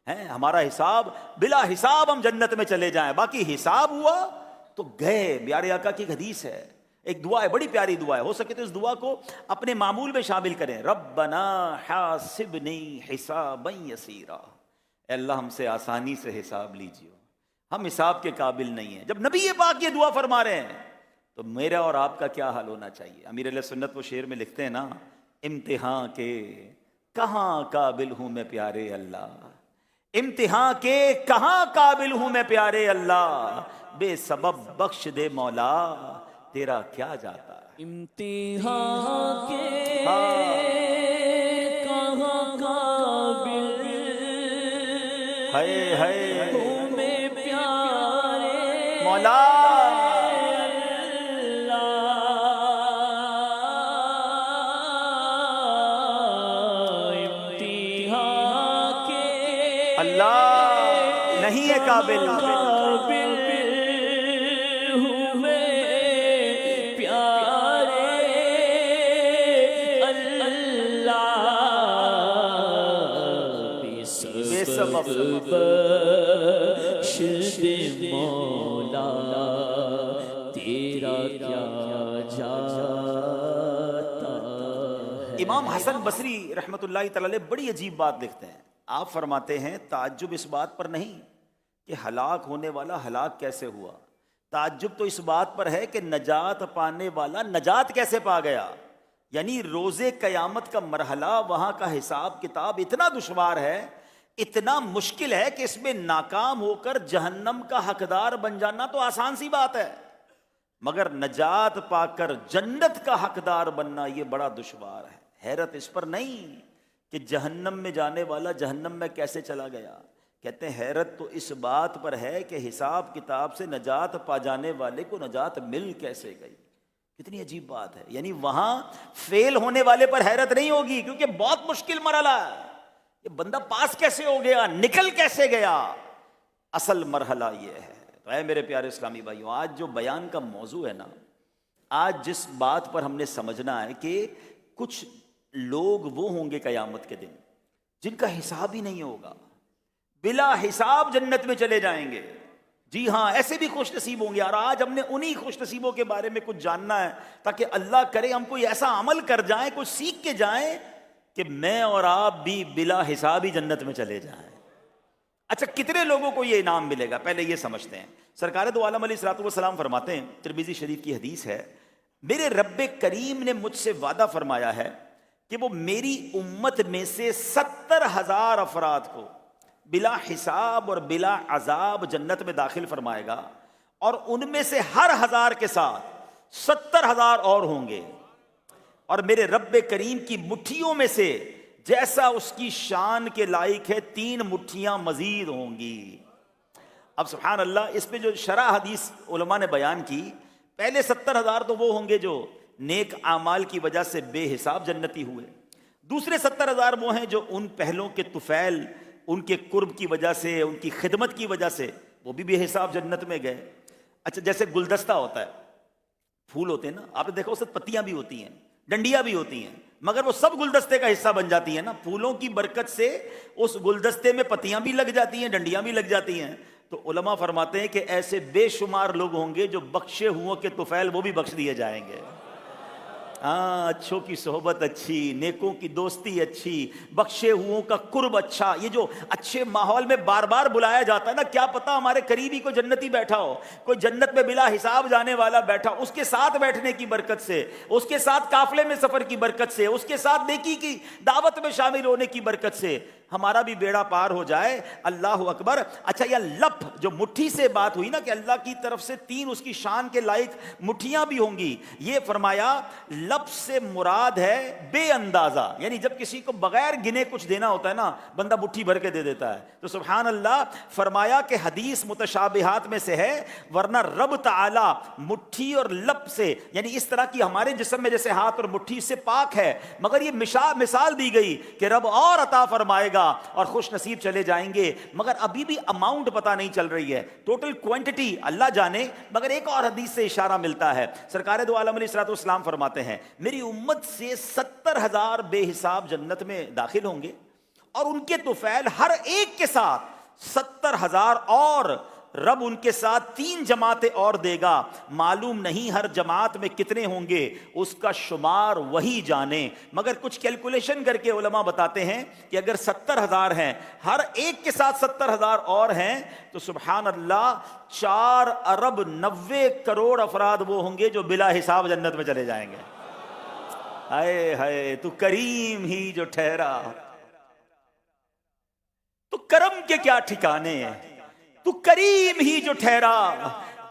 ہیں ہمارا حساب بلا حساب ہم جنت میں چلے جائیں، باقی حساب ہوا تو گئے۔ پیارے آقا کی ایک حدیث ہے، ایک دعا ہے، بڑی پیاری دعا ہے، ہو سکے تو اس دعا کو اپنے معمول میں شامل کریں۔ ربنا حاسبنی حسابا یسیرا، اے اللہ ہم سے آسانی سے حساب لیجیے، ہم حساب کے قابل نہیں ہیں۔ جب نبی پاک یہ دعا فرما رہے ہیں تو میرا اور آپ کا کیا حال ہونا چاہیے؟ امیر علیہ سنت وہ شعر میں لکھتے ہیں نا، امتحان کے کہاں قابل ہوں میں پیارے اللہ، امتحان کے کہاں قابل ہوں میں پیارے اللہ، بے سبب بخش دے مولا تیرا کیا جاتا ہے۔ امتحان کے کہاں قابل ہے ہوں میں پیارے مولا، اللہ نہیں ہے قابل، ہوں میں پیارے اللہ، بے سبب بخش دے مولا تیرا کیا جاتا ہے۔ امام حسن بصری رحمۃ اللہ تعالی علیہ بڑی عجیب بات لکھتے ہیں، آپ فرماتے ہیں تعجب اس بات پر نہیں کہ ہلاک ہونے والا ہلاک کیسے ہوا، تعجب تو اس بات پر ہے کہ نجات پانے والا نجات کیسے پا گیا۔ یعنی روز قیامت کا مرحلہ، وہاں کا حساب کتاب اتنا دشوار ہے، اتنا مشکل ہے کہ اس میں ناکام ہو کر جہنم کا حقدار بن جانا تو آسان سی بات ہے، مگر نجات پا کر جنت کا حقدار بننا یہ بڑا دشوار ہے۔ حیرت اس پر نہیں کہ جہنم میں جانے والا جہنم میں کیسے چلا گیا، کہتے ہیں حیرت تو اس بات پر ہے کہ حساب کتاب سے نجات پا جانے والے کو نجات مل کیسے گئی۔ کتنی عجیب بات ہے، یعنی وہاں فیل ہونے والے پر حیرت نہیں ہوگی کیونکہ بہت مشکل مرحلہ ہے، یہ بندہ پاس کیسے ہو گیا، نکل کیسے گیا، اصل مرحلہ یہ ہے۔ تو اے میرے پیارے اسلامی بھائیوں، آج جو بیان کا موضوع ہے نا، آج جس بات پر ہم نے سمجھنا ہے کہ کچھ لوگ وہ ہوں گے قیامت کے دن جن کا حساب ہی نہیں ہوگا، بلا حساب جنت میں چلے جائیں گے۔ جی ہاں، ایسے بھی خوش نصیب ہوں گے، اور آج ہم نے انہی خوش نصیبوں کے بارے میں کچھ جاننا ہے تاکہ اللہ کرے ہم کوئی ایسا عمل کر جائیں، کچھ سیکھ کے جائیں کہ میں اور آپ بھی بلا حساب ہی جنت میں چلے جائیں۔ اچھا کتنے لوگوں کو یہ انعام ملے گا، پہلے یہ سمجھتے ہیں۔ سرکار دو عالم علیہ الصلوۃ والسلام فرماتے ہیں، ترمذی شریف کی حدیث ہے، میرے رب کریم نے مجھ سے وعدہ فرمایا ہے کہ وہ میری امت میں سے 70,000 افراد کو بلا حساب اور بلا عذاب جنت میں داخل فرمائے گا، اور ان میں سے ہر 1000 کے ساتھ 70,000 اور ہوں گے، اور میرے رب کریم کی مٹھیوں میں سے جیسا اس کی شان کے لائق ہے 3 مٹھیاں مزید ہوں گی۔ اب سبحان اللہ، اس پہ جو شرح حدیث علماء نے بیان کی، پہلے 70,000 تو وہ ہوں گے جو نیک اعمال کی وجہ سے بے حساب جنتی ہوئے، دوسرے 70,000 وہ ہیں جو ان پہلوں کے طفیل، ان کے قرب کی وجہ سے، ان کی خدمت کی وجہ سے وہ بھی بے حساب جنت میں گئے۔ اچھا جیسے گلدستہ ہوتا ہے، پھول ہوتے ہیں نا، آپ نے دیکھا اس میں پتیاں بھی ہوتی ہیں، ڈنڈیاں بھی ہوتی ہیں، مگر وہ سب گلدستے کا حصہ بن جاتی ہیں نا، پھولوں کی برکت سے اس گلدستے میں پتیاں بھی لگ جاتی ہیں، ڈنڈیاں بھی لگ جاتی ہیں۔ تو علماء فرماتے ہیں کہ ایسے بے شمار لوگ ہوں گے جو بخشے ہوں کے طفیل وہ بھی بخش دیے جائیں گے۔ ہاں، اچھوں کی صحبت اچھی، نیکوں کی دوستی اچھی، بخشے ہوں کا قرب اچھا، یہ جو اچھے ماحول میں بار بار بلایا جاتا ہے نا، کیا پتا ہمارے قریبی کوئی جنتی بیٹھا ہو، کوئی جنت میں بلا حساب جانے والا بیٹھا، اس کے ساتھ بیٹھنے کی برکت سے، اس کے ساتھ قافلے میں سفر کی برکت سے، اس کے ساتھ نیکی کی دعوت میں شامل ہونے کی برکت سے ہمارا بھی بیڑا پار ہو جائے۔ اللہ اکبر۔ اچھا یہ لپ جو مٹھی سے بات ہوئی نا کہ اللہ کی طرف سے 3 اس کی شان کے لائق مٹھیاں بھی ہوں گی، یہ فرمایا لپ سے مراد ہے بے اندازہ، یعنی جب کسی کو بغیر گنے کچھ دینا ہوتا ہے نا، بندہ مٹھی بھر کے دے دیتا ہے۔ تو سبحان اللہ، فرمایا کہ حدیث متشابہات میں سے ہے، ورنہ رب تعالی مٹھی اور لپ سے، یعنی اس طرح کی ہمارے جسم میں جیسے ہاتھ اور مٹھی سے پاک ہے، مگر یہ مثال دی گئی کہ رب اور عطا فرمائے گا اور خوش نصیب چلے جائیں گے، مگر ابھی بھی اماؤنٹ پتہ نہیں چل رہی ہے، ٹوٹل کوانٹٹی اللہ جانے۔ مگر ایک اور حدیث سے اشارہ ملتا ہے، سرکار دو عالم علیہ الصلوۃ والسلام فرماتے ہیں میری امت سے 70,000 بے حساب جنت میں داخل ہوں گے، اور ان کے طفیل ہر ایک کے ساتھ 70,000 اور، رب ان کے ساتھ 3 جماعتیں اور دے گا، معلوم نہیں ہر جماعت میں کتنے ہوں گے، اس کا شمار وہی جانے۔ مگر کچھ کیلکولیشن کر کے علماء بتاتے ہیں کہ اگر 70,000 ہیں، ہر ایک کے ساتھ 70,000 اور ہیں، تو سبحان اللہ 4 ارب 90 کروڑ افراد وہ ہوں گے جو بلا حساب جنت میں چلے جائیں گے۔ ہائے ہائے، تو کریم ہی جو ٹھہرا، تو کرم کے کیا ٹھکانے ہیں، تو کریم ہی جو ٹھہرا،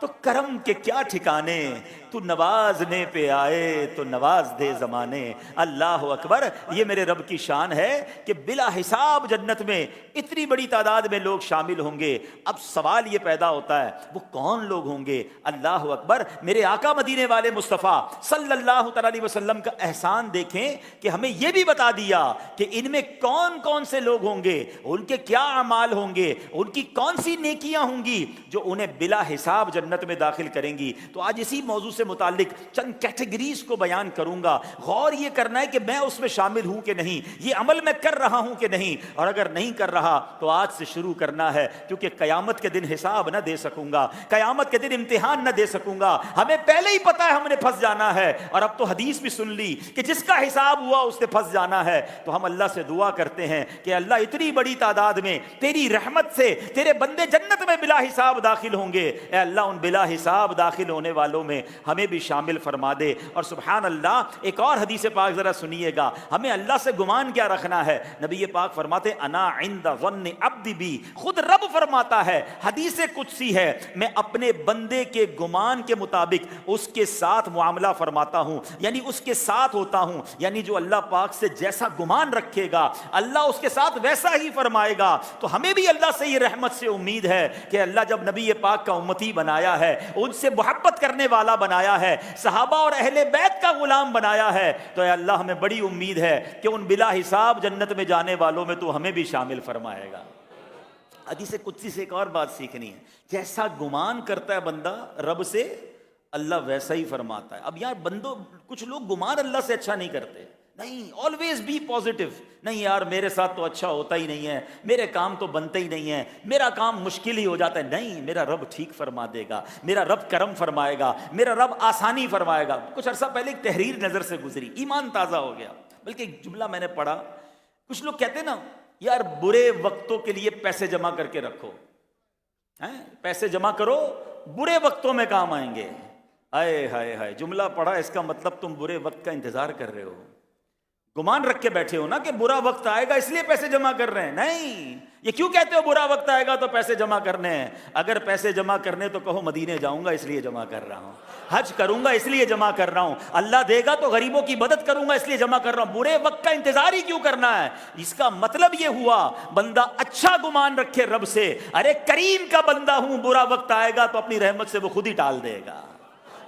تو کرم کے کیا ٹھکانے، تو نوازنے پہ آئے تو نواز دے زمانے۔ اللہ اکبر۔ یہ میرے رب کی شان ہے کہ بلا حساب جنت میں اتنی بڑی تعداد میں لوگ شامل ہوں گے۔ اب سوال یہ پیدا ہوتا ہے وہ کون لوگ ہوں گے؟ اللہ اکبر۔ میرے آقا مدینے والے مصطفیٰ صلی اللہ تعالی علیہ وسلم کا احسان دیکھیں کہ ہمیں یہ بھی بتا دیا کہ ان میں کون کون سے لوگ ہوں گے، ان کے کیا اعمال ہوں گے، ان کی کون سی نیکیاں ہوں گی جو انہیں بلا حساب جنت میں داخل کریں گی۔ تو آج اسی موضوع سے متعلق چند کیٹیگریز کو بیان کروں گا۔ غور یہ کرنا ہے کہ میں اس میں شامل ہوں کہ نہیں، یہ عمل میں کر رہا ہوں کہ نہیں، اور اگر نہیں کر رہا تو آج سے شروع کرنا ہے، کیونکہ قیامت کے دن حساب نہ دے سکوں گا، قیامت کے دن امتحان نہ دے سکوں گا۔ ہمیں پہلے ہی پتا ہے ہم نے پھنس جانا ہے، اور اب تو حدیث بھی سن لی کہ جس کا حساب ہوا اس نے پھنس جانا ہے۔ تو ہم اللہ سے دعا کرتے ہیں کہ اللہ اتنی بڑی تعداد میں تیری رحمت سے تیرے بندے جنت میں بلا حساب داخل ہوں گے، اے اللہ ان بلا حساب داخل ہونے والوں میں ہمیں بھی شامل فرما دے۔ اور سبحان اللہ، ایک اور حدیث پاک ذرا سنیے گا، ہمیں اللہ سے گمان کیا رکھنا ہے۔ نبی پاک فرماتے انا عند ظن عبدی بی، خود رب فرماتا ہے، حدیث قدسی ہے، میں اپنے بندے کے گمان کے مطابق اس کے ساتھ معاملہ فرماتا ہوں، یعنی اس کے ساتھ ہوتا ہوں، یعنی جو اللہ پاک سے جیسا گمان رکھے گا اللہ اس کے ساتھ ویسا ہی فرمائے گا۔ تو ہمیں بھی اللہ سے یہ رحمت سے امید ہے کہ اللہ جب نبی پاک کا امتی بنایا ہے، ان سے محبت کرنے والا بنایا ہے، صحابہ اور اہل بیت کا غلام بنایا ہے، تو اے اللہ ہمیں بڑی امید ہے کہ ان بلا حساب جنت میں جانے والوں میں تو ہمیں بھی شامل فرمائے گا۔ حدیث قدسی سے ایک اور بات سیکھنی ہے، جیسا گمان کرتا ہے بندہ رب سے، اللہ ویسا ہی فرماتا ہے۔ اب یار بندوں کچھ لوگ گمان اللہ سے اچھا نہیں کرتے، نہیں، آلویز بی پازیٹیو، نہیں یار میرے ساتھ تو اچھا ہوتا ہی نہیں ہے، میرے کام تو بنتے ہی نہیں ہیں، میرا کام مشکل ہی ہو جاتا ہے، نہیں، میرا رب ٹھیک فرما دے گا، میرا رب کرم فرمائے گا، میرا رب آسانی فرمائے گا۔ کچھ عرصہ پہلے ایک تحریر نظر سے گزری، ایمان تازہ ہو گیا۔ بلکہ ایک جملہ میں نے پڑھا، کچھ لوگ کہتے ہیں نا یار برے وقتوں کے لیے پیسے جمع کر کے رکھو، پیسے جمع کرو برے وقتوں میں کام آئیں گے. ہائے ہائے ہائے، جملہ پڑھا اس کا مطلب تم برے وقت کا انتظار کر رہے ہو، گمان رکھ کے بیٹھے ہو نا کہ برا وقت آئے گا اس لیے پیسے جمع کر رہے ہیں. نہیں، یہ کیوں کہتے ہو برا وقت آئے گا تو پیسے جمع کرنے ہیں؟ اگر پیسے جمع کرنے تو کہو مدینے جاؤں گا اس لیے جمع کر رہا ہوں، حج کروں گا اس لیے جمع کر رہا ہوں، اللہ دے گا تو غریبوں کی مدد کروں گا اس لیے جمع کر رہا ہوں. برے وقت کا انتظار ہی کیوں کرنا ہے؟ اس کا مطلب یہ ہوا بندہ اچھا گمان رکھے رب سے، ارے کریم کا بندہ ہوں، برا وقت آئے گا تو اپنی رحمت سے وہ خود ہی ٹال دے گا.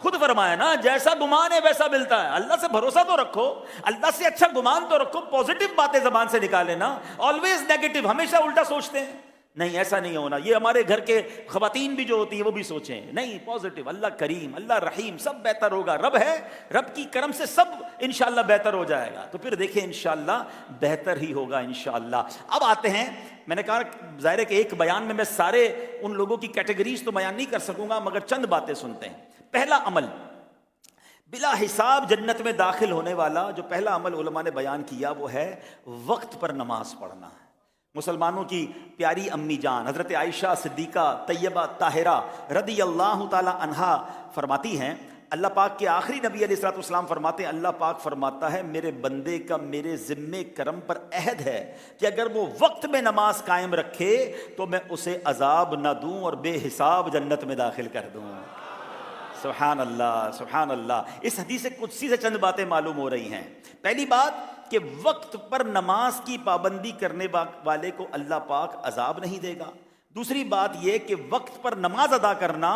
خود فرمایا نا جیسا گمان ہے ویسا ملتا ہے. اللہ سے بھروسہ تو رکھو، اللہ سے اچھا گمان تو رکھو، پازیٹیو باتیں زبان سے نکالے نا. آلویز نیگیٹو، ہمیشہ الٹا سوچتے ہیں. نہیں، ایسا نہیں ہونا. یہ ہمارے گھر کے خواتین بھی جو ہوتی ہیں وہ بھی سوچیں نہیں، پازیٹیو، اللہ کریم، اللہ رحیم، سب بہتر ہوگا، رب ہے، رب کی کرم سے سب انشاءاللہ بہتر ہو جائے گا. تو پھر دیکھیں انشاءاللہ بہتر ہی ہوگا انشاءاللہ. اب آتے ہیں، میں نے کہا ظاہر ہے کہ ایک بیان میں سارے ان لوگوں کی کیٹیگریز تو بیان نہیں کر سکوں گا، مگر چند باتیں سنتے ہیں. پہلا عمل بلا حساب جنت میں داخل ہونے والا، جو پہلا عمل علماء نے بیان کیا وہ ہے وقت پر نماز پڑھنا. مسلمانوں کی پیاری امی جان حضرت عائشہ صدیقہ طیبہ طاہرہ رضی اللہ تعالی عنہا فرماتی ہیں، اللہ پاک کے آخری نبی علیہ الصلوۃ والسلام فرماتے ہیں، اللہ پاک فرماتا ہے میرے بندے کا میرے ذمے کرم پر عہد ہے کہ اگر وہ وقت میں نماز قائم رکھے تو میں اسے عذاب نہ دوں اور بے حساب جنت میں داخل کر دوں. سبحان اللہ سبحان اللہ. اس حدیث قدسی سے چند باتیں معلوم ہو رہی ہیں. پہلی بات کہ وقت پر نماز کی پابندی کرنے والے کو اللہ پاک عذاب نہیں دے گا. دوسری بات یہ کہ وقت پر نماز ادا کرنا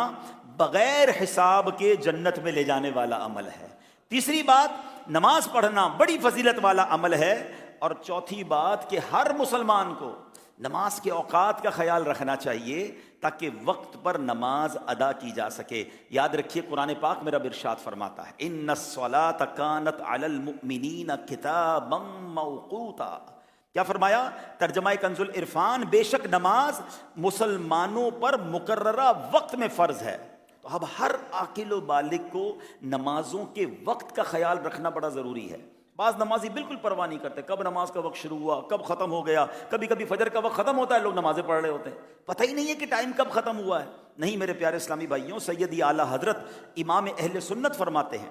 بغیر حساب کے جنت میں لے جانے والا عمل ہے. تیسری بات نماز پڑھنا بڑی فضیلت والا عمل ہے. اور چوتھی بات کہ ہر مسلمان کو نماز کے اوقات کا خیال رکھنا چاہیے تاکہ وقت پر نماز ادا کی جا سکے. یاد رکھیے قرآن پاک میں رب ارشاد فرماتا ہے ان الصلاۃ کانت علی المؤمنین کتابا موقوتا. کیا فرمایا؟ ترجمہ کنز العرفان، بے شک نماز مسلمانوں پر مقررہ وقت میں فرض ہے. تو اب ہر عاقل و بالغ کو نمازوں کے وقت کا خیال رکھنا بڑا ضروری ہے. بعض نمازی بالکل پرواہ نہیں کرتے کب نماز کا وقت شروع ہوا کب ختم ہو گیا. کبھی کبھی فجر کا وقت ختم ہوتا ہے، لوگ نمازیں پڑھ رہے ہوتے ہیں، پتہ ہی نہیں ہے کہ ٹائم کب ختم ہوا ہے. نہیں میرے پیارے اسلامی بھائیوں، سیدی اعلیٰ حضرت امام اہل سنت فرماتے ہیں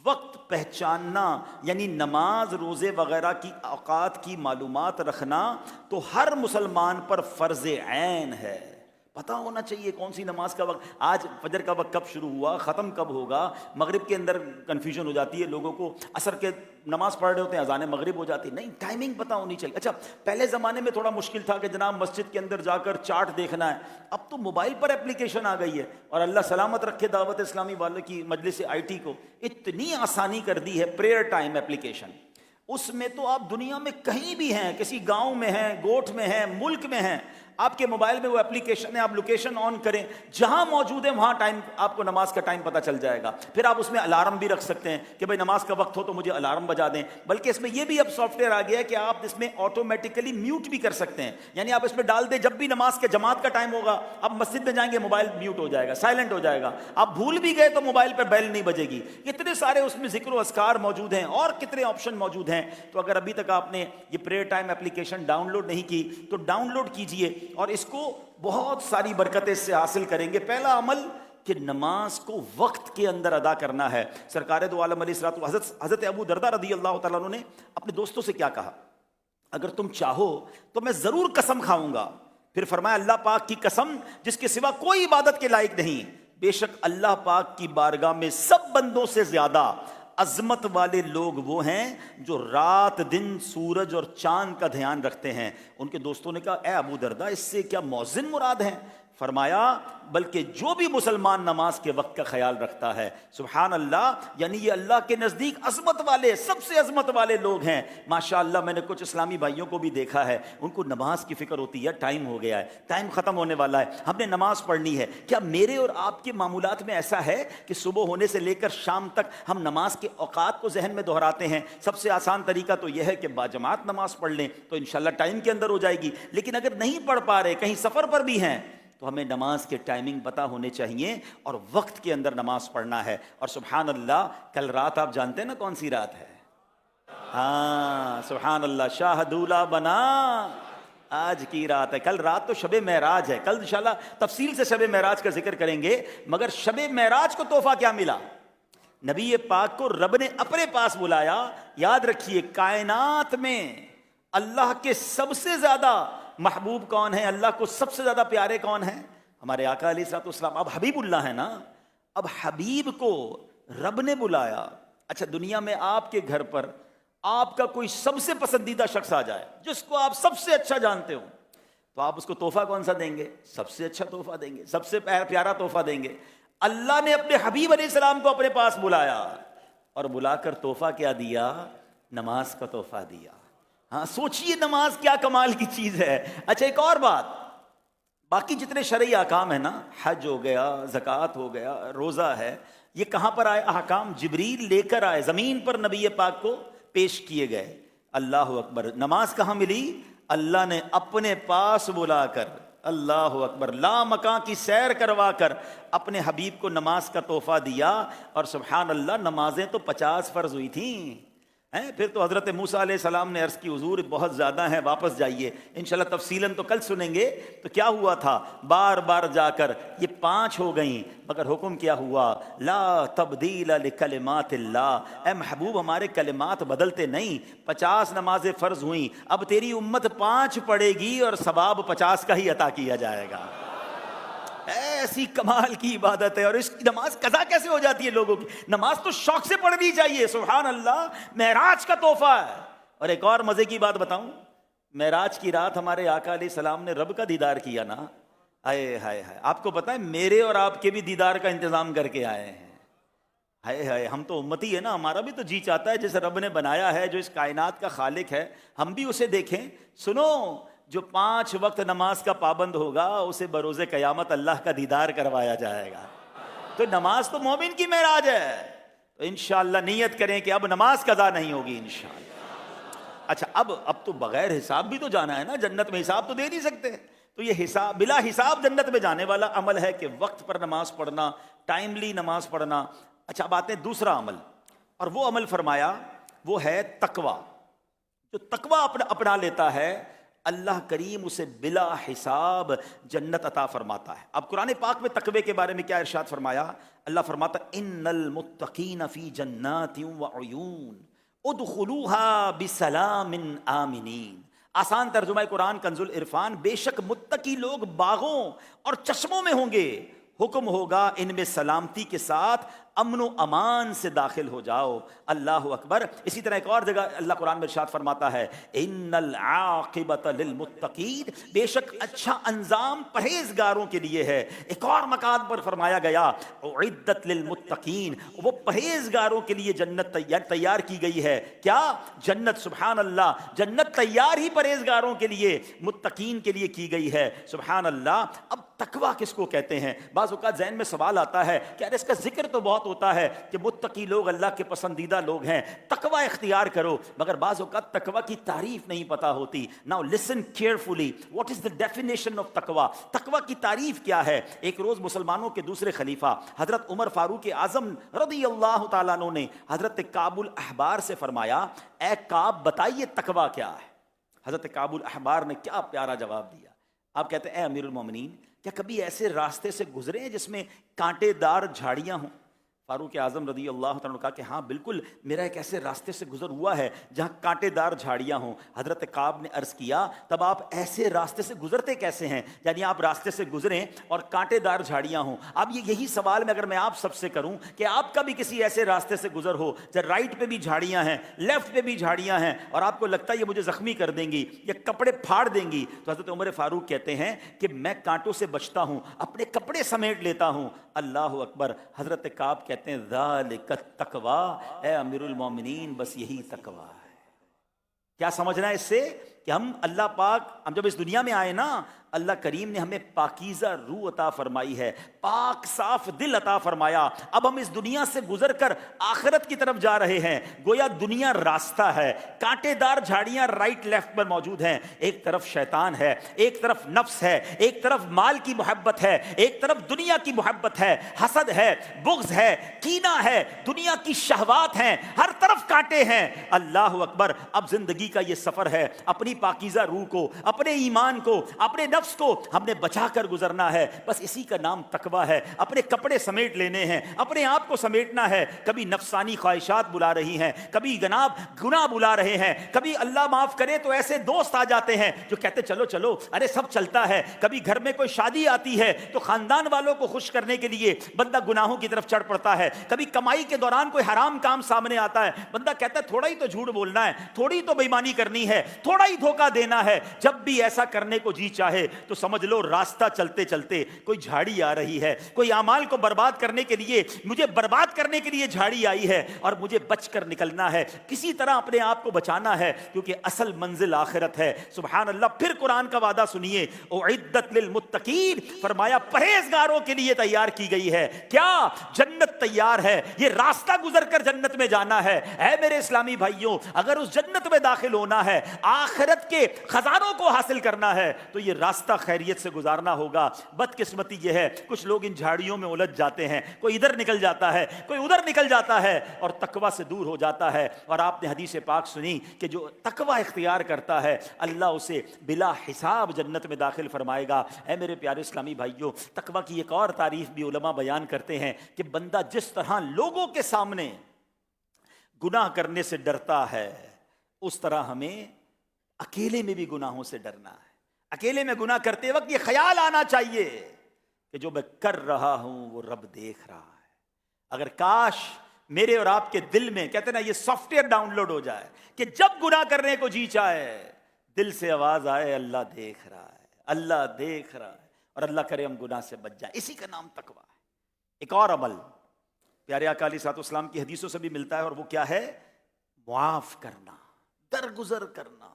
وقت پہچاننا یعنی نماز روزے وغیرہ کی اوقات کی معلومات رکھنا تو ہر مسلمان پر فرض عین ہے. پتہ ہونا چاہیے کون سی نماز کا وقت، آج فجر کا وقت کب شروع ہوا، ختم کب ہوگا. مغرب کے اندر کنفیوژن ہو جاتی ہے لوگوں کو، عصر کے نماز پڑھ رہے ہوتے ہیں اذان مغرب ہو جاتی ہے. نہیں، ٹائمنگ پتہ ہونی چاہیے. اچھا پہلے زمانے میں تھوڑا مشکل تھا کہ جناب مسجد کے اندر جا کر چارٹ دیکھنا ہے، اب تو موبائل پر اپلیکیشن آ گئی ہے. اور اللہ سلامت رکھے دعوت اسلامی والوں کی مجلس IT کو اتنی آسانی کر دی ہے پریئر ٹائم اپلیکیشن. اس میں تو آپ دنیا میں کہیں بھی ہیں، کسی گاؤں میں ہیں، گوٹھ میں ہیں، ملک میں ہیں، آپ کے موبائل میں وہ اپلیکیشن ہے، آپ لوکیشن آن کریں، جہاں موجود ہے وہاں ٹائم آپ کو نماز کا ٹائم پتہ چل جائے گا. پھر آپ اس میں الارم بھی رکھ سکتے ہیں کہ بھائی نماز کا وقت ہو تو مجھے الارم بجا دیں. بلکہ اس میں یہ بھی اب سافٹ ویئر آ گیا ہے کہ آپ اس میں آٹومیٹیکلی میوٹ بھی کر سکتے ہیں. یعنی آپ اس میں ڈال دیں جب بھی نماز کے جماعت کا ٹائم ہوگا آپ مسجد میں جائیں گے موبائل میوٹ ہو جائے گا، سائلنٹ ہو جائے گا. آپ بھول بھی گئے تو موبائل پہ بیل نہیں بجے گی. اتنے سارے اس میں ذکر و اذکار موجود ہیں اور کتنے آپشن موجود ہیں. تو اگر ابھی تک آپ نے یہ prayer time application download نہیں کی تو ڈاؤن لوڈ کیجئے اور اس کو بہت ساری برکتیں اس سے حاصل کریں گے. پہلا عمل کہ نماز کو وقت کے اندر ادا کرنا ہے. سرکار دو عالم علیہ الصلوۃ حضرت ابو درداء رضی اللہ تعالیٰ عنہ نے اپنے دوستوں سے کیا کہا؟ اگر تم چاہو تو میں ضرور قسم کھاؤں گا. پھر فرمایا اللہ پاک کی قسم جس کے سوا کوئی عبادت کے لائق نہیں، بے شک اللہ پاک کی بارگاہ میں سب بندوں سے زیادہ عظمت والے لوگ وہ ہیں جو رات دن سورج اور چاند کا دھیان رکھتے ہیں. ان کے دوستوں نے کہا اے ابو درداء اس سے کیا مؤذن مراد ہیں؟ فرمایا بلکہ جو بھی مسلمان نماز کے وقت کا خیال رکھتا ہے. سبحان اللہ، یعنی یہ اللہ کے نزدیک عظمت والے سب سے عظمت والے لوگ ہیں. ماشاءاللہ میں نے کچھ اسلامی بھائیوں کو بھی دیکھا ہے، ان کو نماز کی فکر ہوتی ہے، ٹائم ہو گیا ہے، ٹائم ختم ہونے والا ہے، ہم نے نماز پڑھنی ہے. کیا میرے اور آپ کے معمولات میں ایسا ہے کہ صبح ہونے سے لے کر شام تک ہم نماز کے اوقات کو ذہن میں دہراتے ہیں؟ سب سے آسان طریقہ تو یہ ہے کہ باجماعت نماز پڑھ لیں تو انشاءاللہ ٹائم کے اندر ہو جائے گی. لیکن اگر نہیں پڑھ پا رہے، کہیں سفر پر بھی ہیں، تو ہمیں نماز کے ٹائمنگ پتہ ہونے چاہیے اور وقت کے اندر نماز پڑھنا ہے. اور سبحان اللہ کل رات آپ جانتے ہیں نا کون سی رات ہے؟ ہاں سبحان اللہ، شاہ دولہ بنا آج کی رات ہے. کل رات تو شب معراج ہے، کل انشاءاللہ تفصیل سے شب معراج کا ذکر کریں گے. مگر شب معراج کو تحفہ کیا ملا؟ نبی پاک کو رب نے اپنے پاس بلایا. یاد رکھیے کائنات میں اللہ کے سب سے زیادہ محبوب کون ہیں، اللہ کو سب سے زیادہ پیارے کون ہیں؟ ہمارے آقا علیہ الصلوۃ والسلام. اب حبیب اللہ ہے نا، اب حبیب کو رب نے بلایا. اچھا دنیا میں آپ کے گھر پر آپ کا کوئی سب سے پسندیدہ شخص آ جائے جس کو آپ سب سے اچھا جانتے ہو، تو آپ اس کو تحفہ کون سا دیں گے؟ سب سے اچھا تحفہ دیں گے، سب سے پیارا تحفہ دیں گے. اللہ نے اپنے حبیب علیہ السلام کو اپنے پاس بلایا اور بلا کر تحفہ کیا دیا؟ نماز کا تحفہ دیا. ہاں سوچئے نماز کیا کمال کی چیز ہے. اچھا ایک اور بات، باقی جتنے شرعی احکام ہیں نا، حج ہو گیا، زکوٰۃ ہو گیا، روزہ ہے، یہ کہاں پر آئے احکام؟ جبریل لے کر آئے، زمین پر نبی پاک کو پیش کیے گئے. اللہ اکبر. نماز کہاں ملی؟ اللہ نے اپنے پاس بلا کر، اللہ اکبر، لا مکان کی سیر کروا کر اپنے حبیب کو نماز کا تحفہ دیا. اور سبحان اللہ نمازیں تو 50 فرض ہوئی تھیں. پھر تو حضرت موسیٰ علیہ السلام نے عرض کی حضور بہت زیادہ ہیں، واپس جائیے. انشاءاللہ تفصیلاً تو کل سنیں گے. تو کیا ہوا تھا؟ بار بار جا کر یہ 5 ہو گئیں، مگر حکم کیا ہوا؟ لا تبدیل لکلمات اللہ. اے محبوب ہمارے کلمات بدلتے نہیں. 50 نمازیں فرض ہوئیں، اب تیری امت 5 پڑھے گی اور ثواب 50 کا ہی عطا کیا جائے گا. ایسی کمال کی عبادت ہے. اور اس کی نماز قضا کیسے ہو جاتی ہے لوگوں کی؟ نماز تو شوق سے پڑھنی چاہیے. سبحان اللہ، معراج کا تحفہ ہے. اور ایک اور مزے کی بات بتاؤں، معراج کی رات ہمارے آقا علیہ السلام نے رب کا دیدار کیا نا. ہائے ہائے ہائے، آپ کو پتہ ہے میرے اور آپ کے بھی دیدار کا انتظام کر کے آئے ہیں. ہائے ہائے، ہم تو امتی ہے نا، ہمارا بھی تو جی چاہتا ہے جسے رب نے بنایا ہے، جو اس کائنات کا خالق ہے، ہم بھی اسے دیکھیں. سنو، جو 5 وقت نماز کا پابند ہوگا اسے بروز قیامت اللہ کا دیدار کروایا جائے گا. تو نماز تو مومن کی معراج ہے. تو انشاءاللہ نیت کریں کہ اب نماز قضا نہیں ہوگی انشاءاللہ. اچھا اب تو بغیر حساب بھی تو جانا ہے نا جنت میں، حساب تو دے نہیں سکتے. تو یہ حساب بلا حساب جنت میں جانے والا عمل ہے کہ وقت پر نماز پڑھنا، ٹائملی نماز پڑھنا. اچھا اب آتے ہیں دوسرا عمل، اور وہ عمل فرمایا وہ ہے تقوی. جو تقوی اپنا لیتا ہے اللہ کریم اسے بلا حساب جنت عطا فرماتا ہے. اب قرآن پاک میں تقوی کے بارے میں کیا ارشاد فرمایا؟ اللہ فرماتا ان المتقین فی جنات وعیون ادخلوها بسلام آمنین. آسان ترجمہ قرآن کنز العرفان، بے شک متقی لوگ باغوں اور چشموں میں ہوں گے، حکم ہوگا ان میں سلامتی کے ساتھ امن و امان سے داخل ہو جاؤ. اللہ اکبر. اسی طرح ایک اور جگہ اللہ قرآن میں ارشاد فرماتا ہے ان العاقبۃ للمتقین، بے شک اچھا انجام پرہیزگاروں کے لیے ہے. ایک اور مقام پر فرمایا گیا اعدت للمتقین، وہ پرہیزگاروں کے لیے جنت تیار کی گئی ہے. کیا جنت؟ سبحان اللہ، جنت تیار ہی پرہیزگاروں کے لیے، متقین کے لیے کی گئی ہے. سبحان اللہ. اب تقوی کس کو کہتے ہیں؟ بعض اوقات ذہن میں سوال آتا ہے کہ اس کا ذکر تو بہت ہوتا ہے کہ متقی لوگ اللہ کے پسندیدہ لوگ ہیں، تقوی اختیار کرو، مگر بعض اوقات تقوی کی تعریف نہیں پتا ہوتی. Now listen carefully, what is the definition of تقوی؟ تقوی کی تعریف کیا ہے؟ ایک روز مسلمانوں کے دوسرے خلیفہ حضرت عمر فاروق اعظم رضی اللہ تعالیٰ عنہ نے حضرت کعب الاحبار سے فرمایا اے کعب بتائیے تقوی کیا ہے؟ حضرت کعب الاحبار نے کیا پیارا جواب دیا. آپ کہتے ہیں اے امیر المومنین، کیا کبھی ایسے راستے سے گزرے ہیں جس میں کانٹے دار جھاڑیاں ہوں؟ فاروق اعظم رضی اللہ تعالیٰ نے کہا کہ ہاں بالکل، میرا ایک ایسے راستے سے گزر ہوا ہے جہاں کانٹے دار جھاڑیاں ہوں. حضرت کعب نے عرض کیا تب آپ ایسے راستے سے گزرتے کیسے ہیں؟ یعنی آپ راستے سے گزریں اور کانٹے دار جھاڑیاں ہوں. اب یہی سوال میں اگر میں آپ سب سے کروں کہ آپ کا بھی کسی ایسے راستے سے گزر ہو جہاں رائٹ پہ بھی جھاڑیاں ہیں، لیفٹ پہ بھی جھاڑیاں ہیں، اور آپ کو لگتا ہے یہ مجھے زخمی کر دیں گی، یہ کپڑے پھاڑ دیں گی، تو حضرت عمر فاروق کہتے ہیں کہ میں کانٹوں سے بچتا ہوں، اپنے کپڑے سمیٹ لیتا ہوں. اللہ اکبر. حضرت کعب کہتے ہیں ذالک التقوی، اے امیر المومنین بس یہی تقوی ہے. کیا سمجھنا ہے اس سے؟ کہ ہم اللہ پاک، ہم جب اس دنیا میں آئے نا، اللہ کریم نے ہمیں پاکیزہ روح عطا فرمائی ہے، پاک صاف دل عطا فرمایا. اب ہم اس دنیا سے گزر کر آخرت کی طرف جا رہے ہیں. گویا دنیا راستہ ہے، کانٹے دار جھاڑیاں رائٹ لیفٹ پر موجود ہیں. ایک طرف شیطان ہے، ایک طرف نفس ہے، ایک طرف مال کی محبت ہے، ایک طرف دنیا کی محبت ہے، حسد ہے، بغض ہے، کینہ ہے، دنیا کی شہوات ہیں، ہر طرف کانٹے ہیں. اللہ اکبر. اب زندگی کا یہ سفر ہے، اپنی پاکیزہ روح کو، اپنے ایمان کو، اپنے نفس کو ہم نے بچا کر گزرنا ہے. بس اسی کا نام تقویٰ ہے. اپنے کپڑے سمیٹ لینے ہیں، اپنے آپ کو سمیٹنا ہے. کبھی نفسانی خواہشات بلا رہی ہیں، کبھی جناب گناہ بلا رہے ہیں، کبھی اللہ معاف کرے تو ایسے دوست آ جاتے ہیں جو کہتے چلو چلو، ارے سب چلتا ہے. کبھی گھر میں کوئی شادی آتی ہے تو خاندان والوں کو خوش کرنے کے لیے بندہ گناہوں کی طرف چڑھ پڑتا ہے. کبھی کمائی کے دوران کوئی حرام کام سامنے آتا ہے، بندہ کہتا ہے تھوڑا ہی تو جھوٹ بولنا ہے، تھوڑی تو بےایمانی کرنی ہے، تھوڑا ہی دھوکہ دینا ہے. جب بھی ایسا کرنے کو جی چاہے تو سمجھ لو راستہ چلتے چلتے کوئی جھاڑی آ رہی ہے، کوئی اعمال کو برباد کرنے کے لیے، مجھے برباد کرنے کے لیے جھاڑی آئی ہے اور مجھے بچ کر نکلنا ہے، کسی طرح اپنے آپ کو بچانا ہے، کیونکہ اصل منزل آخرت ہے. سبحان اللہ. پھر قرآن کا وعدہ سنیے، اعدت للمتقین، فرمایا پرہیزگاروں کے لیے تیار کی گئی ہے. کیا؟ جنت تیار ہے. یہ راستہ گزر کر جنت میں جانا ہے. اے میرے اسلامی بھائیوں، اگر اس جنت میں داخل ہونا ہے، آخرت کے خزانوں کو حاصل کرنا ہے، تو یہ راستہ خیریت سے گزارنا ہوگا. بدقسمتی یہ ہے کچھ لوگ ان جھاڑیوں میں الجھ جاتے ہیں، کوئی ادھر نکل جاتا ہے، کوئی ادھر نکل جاتا ہے اور تقویٰ سے دور ہو جاتا ہے. اور آپ نے حدیث پاک سنی کہ جو تقویٰ اختیار کرتا ہے اللہ اسے بلا حساب جنت میں داخل فرمائے گا. اے میرے پیارے اسلامی بھائیوں، تقویٰ کی ایک اور تعریف بھی علماء بیان کرتے ہیں کہ بندہ جس طرح لوگوں کے سامنے گناہ کرنے سے ڈرتا ہے، اس طرح ہمیں اکیلے میں بھی گناہوں سے ڈرنا ہے. اکیلے میں گناہ کرتے وقت یہ خیال آنا چاہیے کہ جو میں کر رہا ہوں وہ رب دیکھ رہا ہے. اگر کاش میرے اور آپ کے دل میں، کہتے ہیں نا، یہ سافٹ ویئر ڈاؤن لوڈ ہو جائے کہ جب گناہ کرنے کو جی چاہے دل سے آواز آئے اللہ دیکھ رہا ہے، اللہ دیکھ رہا ہے، اور اللہ کرے ہم گناہ سے بچ جائیں. اسی کا نام تقویٰ ہے. ایک اور عمل پیارے آقا علیہ الصلوۃ والسلام کی حدیثوں سے بھی ملتا ہے، اور وہ کیا ہے؟ معاف کرنا، درگزر کرنا.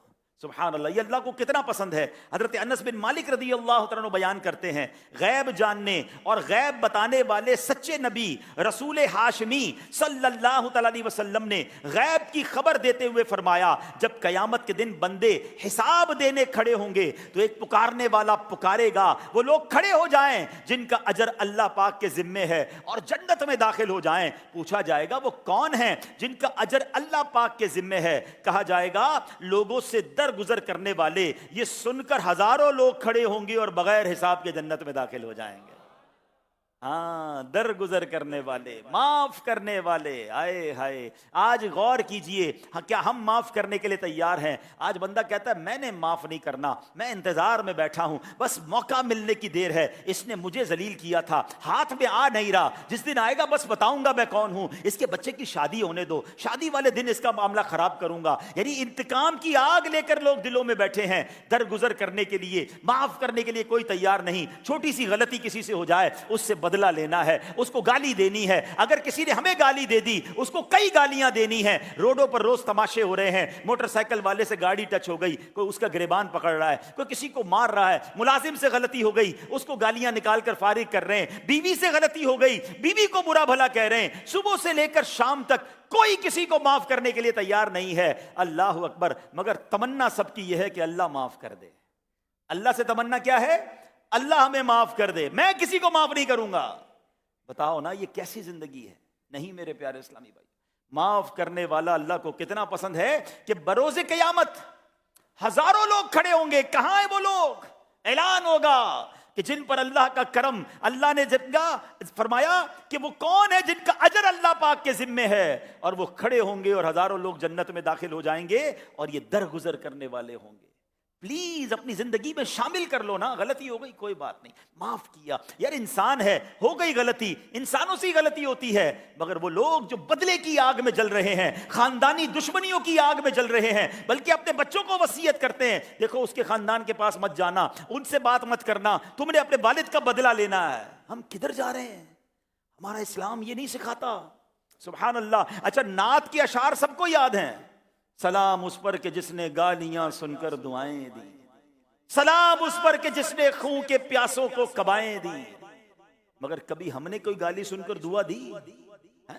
سبحان اللہ. یہ اللہ کو کتنا پسند ہے. حضرت انس بن مالک رضی اللہ تعالیٰ عنہ بیان کرتے ہیں، غیب جاننے اور غیب بتانے والے سچے نبی رسول ہاشمی صلی اللہ تعالیٰ علیہ وسلم نے غیب کی خبر دیتے ہوئے فرمایا، جب قیامت کے دن بندے حساب دینے کھڑے ہوں گے تو ایک پکارنے والا پکارے گا، وہ لوگ کھڑے ہو جائیں جن کا اجر اللہ پاک کے ذمے ہے اور جنت میں داخل ہو جائیں. پوچھا جائے گا وہ کون ہیں جن کا اجر اللہ پاک کے ذمے ہے؟ کہا جائے گا لوگوں سے گزر کرنے والے. یہ سن کر ہزاروں لوگ کھڑے ہوں گے اور بغیر حساب کے جنت میں داخل ہو جائیں گے. ہاں، درگزر کرنے والے، معاف کرنے والے. آئے ہائے. آج غور کیجئے، کیا ہم معاف کرنے کے لیے تیار ہیں؟ آج بندہ کہتا ہے میں نے معاف نہیں کرنا، میں انتظار میں بیٹھا ہوں، بس موقع ملنے کی دیر ہے، اس نے مجھے ذلیل کیا تھا، ہاتھ میں آ نہیں رہا، جس دن آئے گا بس بتاؤں گا میں کون ہوں، اس کے بچے کی شادی ہونے دو، شادی والے دن اس کا معاملہ خراب کروں گا. یعنی انتقام کی آگ لے کر لوگ دلوں میں بیٹھے ہیں. درگزر کرنے کے لیے، معاف کرنے کے لیے کوئی تیار نہیں. چھوٹی سی غلطی کسی سے ہو جائے اس سے بدلہ لینا ہے، اس کو گالی دینی ہے. اگر کسی نے ہمیں گالی دے دی اس کو کئی گالیاں دینی ہیں. روڈوں پر روز تماشے ہو رہے ہیں، موٹر سائیکل والے سے گاڑی ٹچ ہو گئی، کوئی اس کا گریبان پکڑ رہا ہے، کوئی کسی کو مار رہا ہے، ملازم سے غلطی ہو گئی اس کو گالیاں نکال کر فارغ کر رہے ہیں، بیوی سے غلطی ہو گئی بیوی کو برا بھلا کہہ رہے ہیں. صبح سے لے کر شام تک کوئی کسی کو معاف کرنے کے لیے تیار نہیں ہے. اللہ اکبر. مگر تمنا سب کی یہ ہے کہ اللہ معاف کر دے. اللہ سے تمنا کیا ہے؟ اللہ ہمیں معاف کر دے، میں کسی کو معاف نہیں کروں گا. بتاؤ نا یہ کیسی زندگی ہے؟ نہیں میرے پیارے اسلامی بھائی. معاف کرنے والا اللہ کو کتنا پسند ہے کہ بروز قیامت ہزاروں لوگ کھڑے ہوں گے. کہاں ہیں وہ لوگ؟ اعلان ہوگا کہ جن پر اللہ کا کرم، اللہ نے فرمایا کہ وہ کون ہے جن کا اجر اللہ پاک کے ذمے ہے، اور وہ کھڑے ہوں گے اور ہزاروں لوگ جنت میں داخل ہو جائیں گے اور یہ درگزر کرنے والے ہوں گے. پلیز اپنی زندگی میں شامل کر لو نا. غلطی ہو گئی کوئی بات نہیں، معاف کیا. یار انسان ہے، ہو گئی غلطی، انسانوں سے ہی غلطی ہوتی ہے. مگر وہ لوگ جو بدلے کی آگ میں جل رہے ہیں، خاندانی دشمنیوں کی آگ میں جل رہے ہیں، بلکہ اپنے بچوں کو وصیت کرتے ہیں دیکھو اس کے خاندان کے پاس مت جانا، ان سے بات مت کرنا، تم نے اپنے والد کا بدلہ لینا ہے. ہم کدھر جا رہے ہیں؟ ہمارا اسلام یہ نہیں سکھاتا. سبحان اللہ. اچھا، نعت کے اشعار سب کو یاد ہیں، سلام اس پر کہ جس نے گالیاں سن کر دعائیں دی، سلام اس پر کہ جس نے خون کے پیاسوں کو کبائیں دی۔ مگر کبھی ہم نے کوئی گالی سن کر دعا دی؟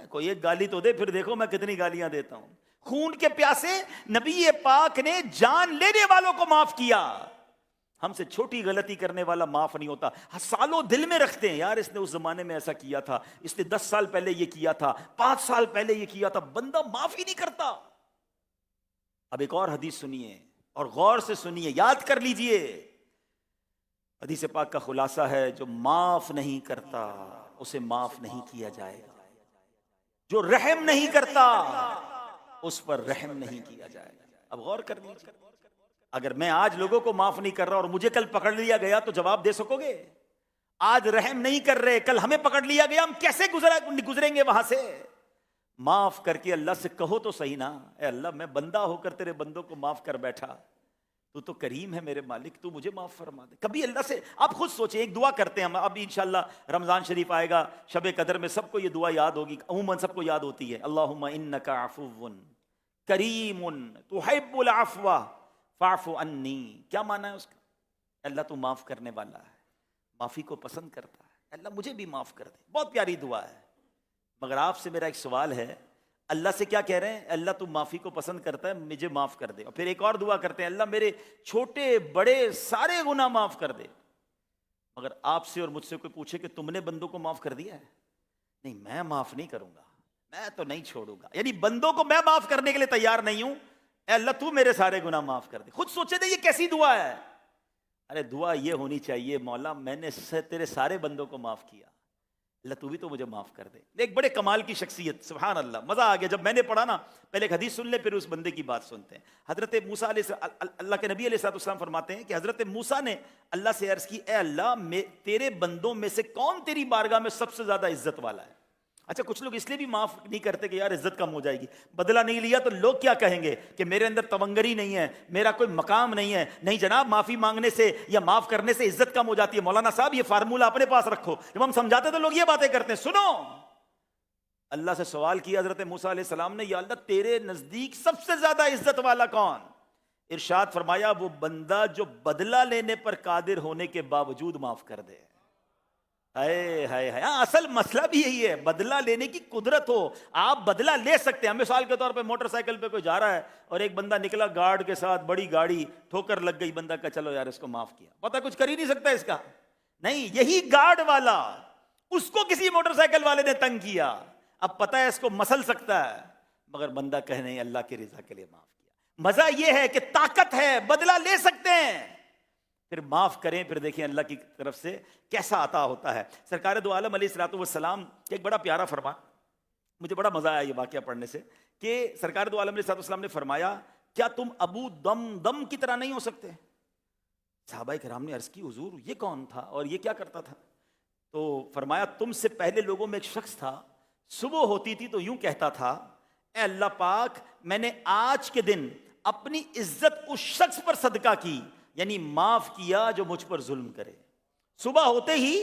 کوئی ایک گالی تو دے، پھر دیکھو میں کتنی گالیاں دیتا ہوں۔ خون کے پیاسے نبی پاک نے جان لینے والوں کو معاف کیا۔ ہم سے چھوٹی غلطی کرنے والا معاف نہیں ہوتا، سالوں دل میں رکھتے ہیں، یار اس نے اس زمانے میں ایسا کیا تھا، اس نے 10 سال پہلے یہ کیا تھا، 5 سال پہلے یہ کیا تھا، بندہ معاف ہی نہیں کرتا۔ اب ایک اور حدیث سنیے اور غور سے سنیے، یاد کر لیجئے۔ حدیث پاک کا خلاصہ ہے، جو معاف نہیں کرتا اسے معاف نہیں کیا جائے گا، جو رحم نہیں کرتا اس پر رحم نہیں کیا جائے گا۔ اب غور کر لیجئے، اگر میں آج لوگوں کو معاف نہیں کر رہا اور مجھے کل پکڑ لیا گیا تو جواب دے سکو گے؟ آج رحم نہیں کر رہے، کل ہمیں پکڑ لیا گیا، ہم کیسے گزریں گے وہاں سے؟ معاف کر کے اللہ سے کہو تو صحیح نا، اے اللہ میں بندہ ہو کر تیرے بندوں کو معاف کر بیٹھا، تو کریم ہے میرے مالک، تو مجھے معاف فرما دے۔ کبھی اللہ سے آپ خود سوچیں، ایک دعا کرتے ہیں ہم، اب انشاءاللہ رمضان شریف آئے گا، شب قدر میں سب کو یہ دعا یاد ہوگی، عموماً سب کو یاد ہوتی ہے، اللہم انک عفو کریم تحب العفو فاعف عنی۔ کیا معنی ہے اس کا؟ اللہ تو معاف کرنے والا ہے، معافی کو پسند کرتا ہے، اللہ مجھے بھی معاف کر دے۔ بہت پیاری دعا ہے، مگر آپ سے میرا ایک سوال ہے، اللہ سے کیا کہہ رہے ہیں؟ اللہ تو معافی کو پسند کرتا ہے، مجھے معاف کر دے۔ اور پھر ایک اور دعا کرتے ہیں، اللہ میرے چھوٹے بڑے سارے گناہ معاف کر دے۔ مگر آپ سے اور مجھ سے کوئی پوچھے کہ تم نے بندوں کو معاف کر دیا ہے؟ نہیں، میں معاف نہیں کروں گا، میں تو نہیں چھوڑوں گا، یعنی بندوں کو میں معاف کرنے کے لیے تیار نہیں ہوں، اے اللہ تو میرے سارے گناہ معاف کر دے۔ خود سوچے تھے یہ کیسی دعا ہے؟ ارے دعا یہ ہونی چاہیے، مولا میں نے تیرے سارے بندوں کو معاف کیا، اللہ تو بھی تو مجھے معاف کر دے۔ ایک بڑے کمال کی شخصیت، سبحان اللہ، مزہ آ گیا جب میں نے پڑھا نا۔ پہلے ایک حدیث سن لے پھر اس بندے کی بات سنتے ہیں۔ حضرت موسیٰ اللہ کے نبی علیہ السلام فرماتے ہیں کہ حضرت موسیٰ نے اللہ سے عرض کی، اے اللہ تیرے بندوں میں سے کون تیری بارگاہ میں سب سے زیادہ عزت والا ہے؟ اچھا کچھ لوگ اس لیے بھی معاف نہیں کرتے کہ یار عزت کم ہو جائے گی، بدلہ نہیں لیا تو لوگ کیا کہیں گے کہ میرے اندر تونگری نہیں ہے، میرا کوئی مقام نہیں ہے۔ نہیں جناب، معافی مانگنے سے یا معاف کرنے سے عزت کم ہو جاتی ہے۔ مولانا صاحب یہ فارمولہ اپنے پاس رکھو، جب ہم سمجھاتے تو لوگ یہ باتیں کرتے ہیں۔ سنو، اللہ سے سوال کیا حضرت موسیٰ علیہ السلام نے، یا اللہ تیرے نزدیک سب سے زیادہ عزت والا کون؟ ارشاد فرمایا، وہ بندہ جو بدلہ لینے پر قادر ہونے کے باوجود معاف کر دے۔ اصل مسئلہ بھی یہی ہے، بدلہ لینے کی قدرت ہو، آپ بدلہ لے سکتے ہیں۔ مثال کے طور پہ موٹر سائیکل پہ کوئی جا رہا ہے اور ایک بندہ نکلا گارڈ کے ساتھ، بڑی گاڑی، ٹھوکر لگ گئی، بندہ کا چلو یار اس کو معاف کیا، پتہ کچھ کر ہی نہیں سکتا اس کا، نہیں، یہی گارڈ والا اس کو کسی موٹر سائیکل والے نے تنگ کیا، اب پتہ ہے اس کو مسل سکتا ہے، مگر بندہ کہے نہیں اللہ کی رضا کے لیے معاف کیا۔ مزہ یہ ہے کہ طاقت ہے، بدلہ لے سکتے ہیں، پھر معاف کریں، پھر دیکھیں اللہ کی طرف سے کیسا عطا ہوتا ہے۔ سرکار دو عالم علیہ الصلوۃ والسلام ایک بڑا پیارا فرمان، مجھے بڑا مزہ آیا یہ واقعہ پڑھنے سے، کہ سرکار دو عالم علیہ الصلوۃ والسلام نے فرمایا، کیا تم ابو دم کی طرح نہیں ہو سکتے؟ صحابہ کرام نے عرض کی، حضور یہ کون تھا اور یہ کیا کرتا تھا؟ تو فرمایا، تم سے پہلے لوگوں میں ایک شخص تھا، صبح ہوتی تھی تو یوں کہتا تھا، اے اللہ پاک میں نے آج کے دن اپنی عزت اس شخص پر صدقہ کی، یعنی معاف کیا جو مجھ پر ظلم کرے۔ صبح ہوتے ہی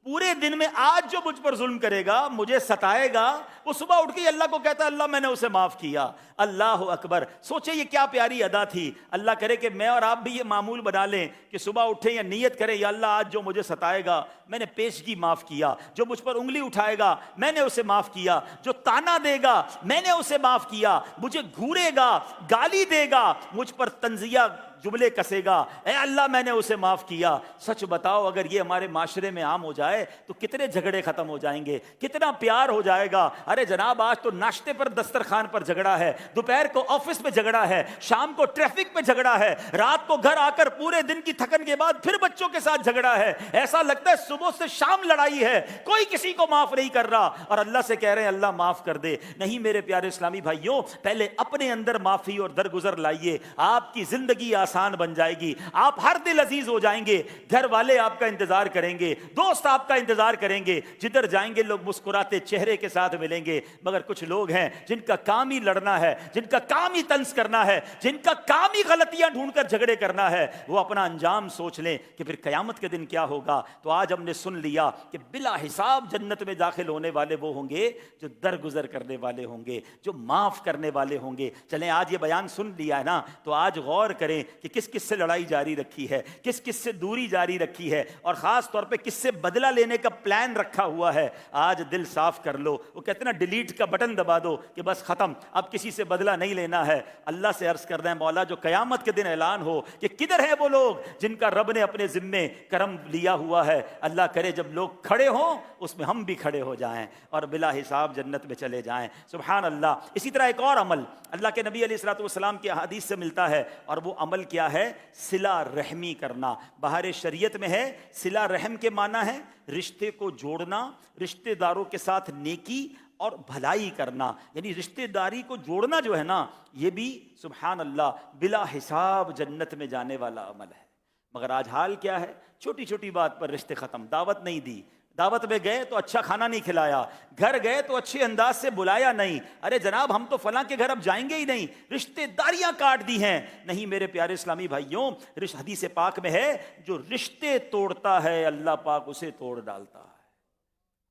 پورے دن میں آج جو مجھ پر ظلم کرے گا، مجھے ستائے گا، وہ صبح اٹھ کے اللہ کو کہتا ہے اللہ میں نے اسے معاف کیا۔ اللہ اکبر، سوچے یہ کیا پیاری ادا تھی۔ اللہ کرے کہ میں اور آپ بھی یہ معمول بنا لیں کہ صبح اٹھیں یا نیت کریں، یا اللہ آج جو مجھے ستائے گا میں نے پیشگی معاف کیا، جو مجھ پر انگلی اٹھائے گا میں نے اسے معاف کیا، جو تانا دے گا میں نے اسے معاف کیا، مجھے گھورے گا، گالی دے گا، مجھ پر طنزیہ جملے کسے گا، اے اللہ میں نے اسے معاف کیا۔ سچ بتاؤ اگر یہ ہمارے معاشرے میں عام ہو جائے تو کتنے جھگڑے ختم ہو جائیں گے، کتنا پیار ہو جائے گا۔ ارے جناب آج تو ناشتے پر دسترخوان پر جھگڑا ہے، دوپہر کو آفس میں جھگڑا ہے، شام کو ٹریفک پہ جھگڑا ہے، رات کو گھر آ کر پورے دن کی تھکن کے بعد پھر بچوں کے ساتھ جھگڑا ہے، ایسا لگتا ہے صبح سے شام لڑائی ہے، کوئی کسی کو معاف نہیں کر رہا، اور اللہ سے کہہ رہے ہیں اللہ معاف کر دے۔ نہیں میرے پیارے اسلامی بھائیوں، پہلے اپنے اندر معافی اور درگزر لائیے، آپ کی زندگی آسان بن جائے گی، آپ ہر دل عزیز ہو جائیں گے، گھر والے آپ کا انتظار کریں گے، دوست آپ کا انتظار کریں گے، جدھر جائیں گے لوگ مسکراتے چہرے کے ساتھ ملیں گے۔ مگر کچھ لوگ ہیں جن کا کام ہی لڑنا ہے، جن کا کام ہی طنز کرنا ہے، جن کا کام ہی غلطیاں ڈھونڈ کر جھگڑے کرنا ہے، وہ اپنا انجام سوچ لیں کہ پھر قیامت کے دن کیا ہوگا۔ تو آج ہم نے سن لیا کہ بلا حساب جنت میں داخل ہونے والے وہ ہوں گے جو درگزر کرنے والے ہوں گے، جو معاف کرنے والے ہوں گے۔ چلیں آج یہ بیان سن لیا ہے نا، تو آج غور کریں کہ کس کس سے لڑائی جاری رکھی ہے، کس کس سے دوری جاری رکھی ہے، اور خاص طور پہ کس سے بدلہ لینے کا پلان رکھا ہوا ہے۔ آج دل صاف کر لو۔ وہ کہتے ہیں نا ڈیلیٹ کا بٹن دبا دو کہ بس ختم، اب کسی سے بدلہ نہیں لینا ہے۔ اللہ سے عرض کرنا ہے مولا جو قیامت کے دن اعلان ہو کہ کدھر ہے وہ لوگ جن کا رب نے اپنے ذمے کرم لیا ہوا ہے، اللہ کرے جب لوگ کھڑے ہوں اس میں ہم بھی کھڑے ہو جائیں اور بلا حساب جنت میں چلے جائیں۔ سبحان اللہ۔ اسی طرح ایک اور عمل اللہ کے نبی علیہ الصلوۃ والسلام کی احادیث سے ملتا ہے، اور وہ عمل کیا ہے؟ صلہ رحمی کرنا۔ بہار شریعت میں ہے صلہ رحم کے معنی ہے رشتے کو جوڑنا، رشتے داروں کے ساتھ نیکی اور بھلائی کرنا، یعنی رشتے داری کو جوڑنا جو ہے نا، یہ بھی سبحان اللہ بلا حساب جنت میں جانے والا عمل ہے۔ مگر آج حال کیا ہے؟ چھوٹی چھوٹی بات پر رشتے ختم، دعوت نہیں دی، دعوت میں گئے تو اچھا کھانا نہیں کھلایا، گھر گئے تو اچھے انداز سے بلایا نہیں، ارے جناب ہم تو فلاں کے گھر اب جائیں گے ہی نہیں، رشتے داریاں کاٹ دی ہیں۔ نہیں میرے پیارے اسلامی بھائیوں، حدیث پاک میں ہے جو رشتے توڑتا ہے اللہ پاک اسے توڑ ڈالتا ہے۔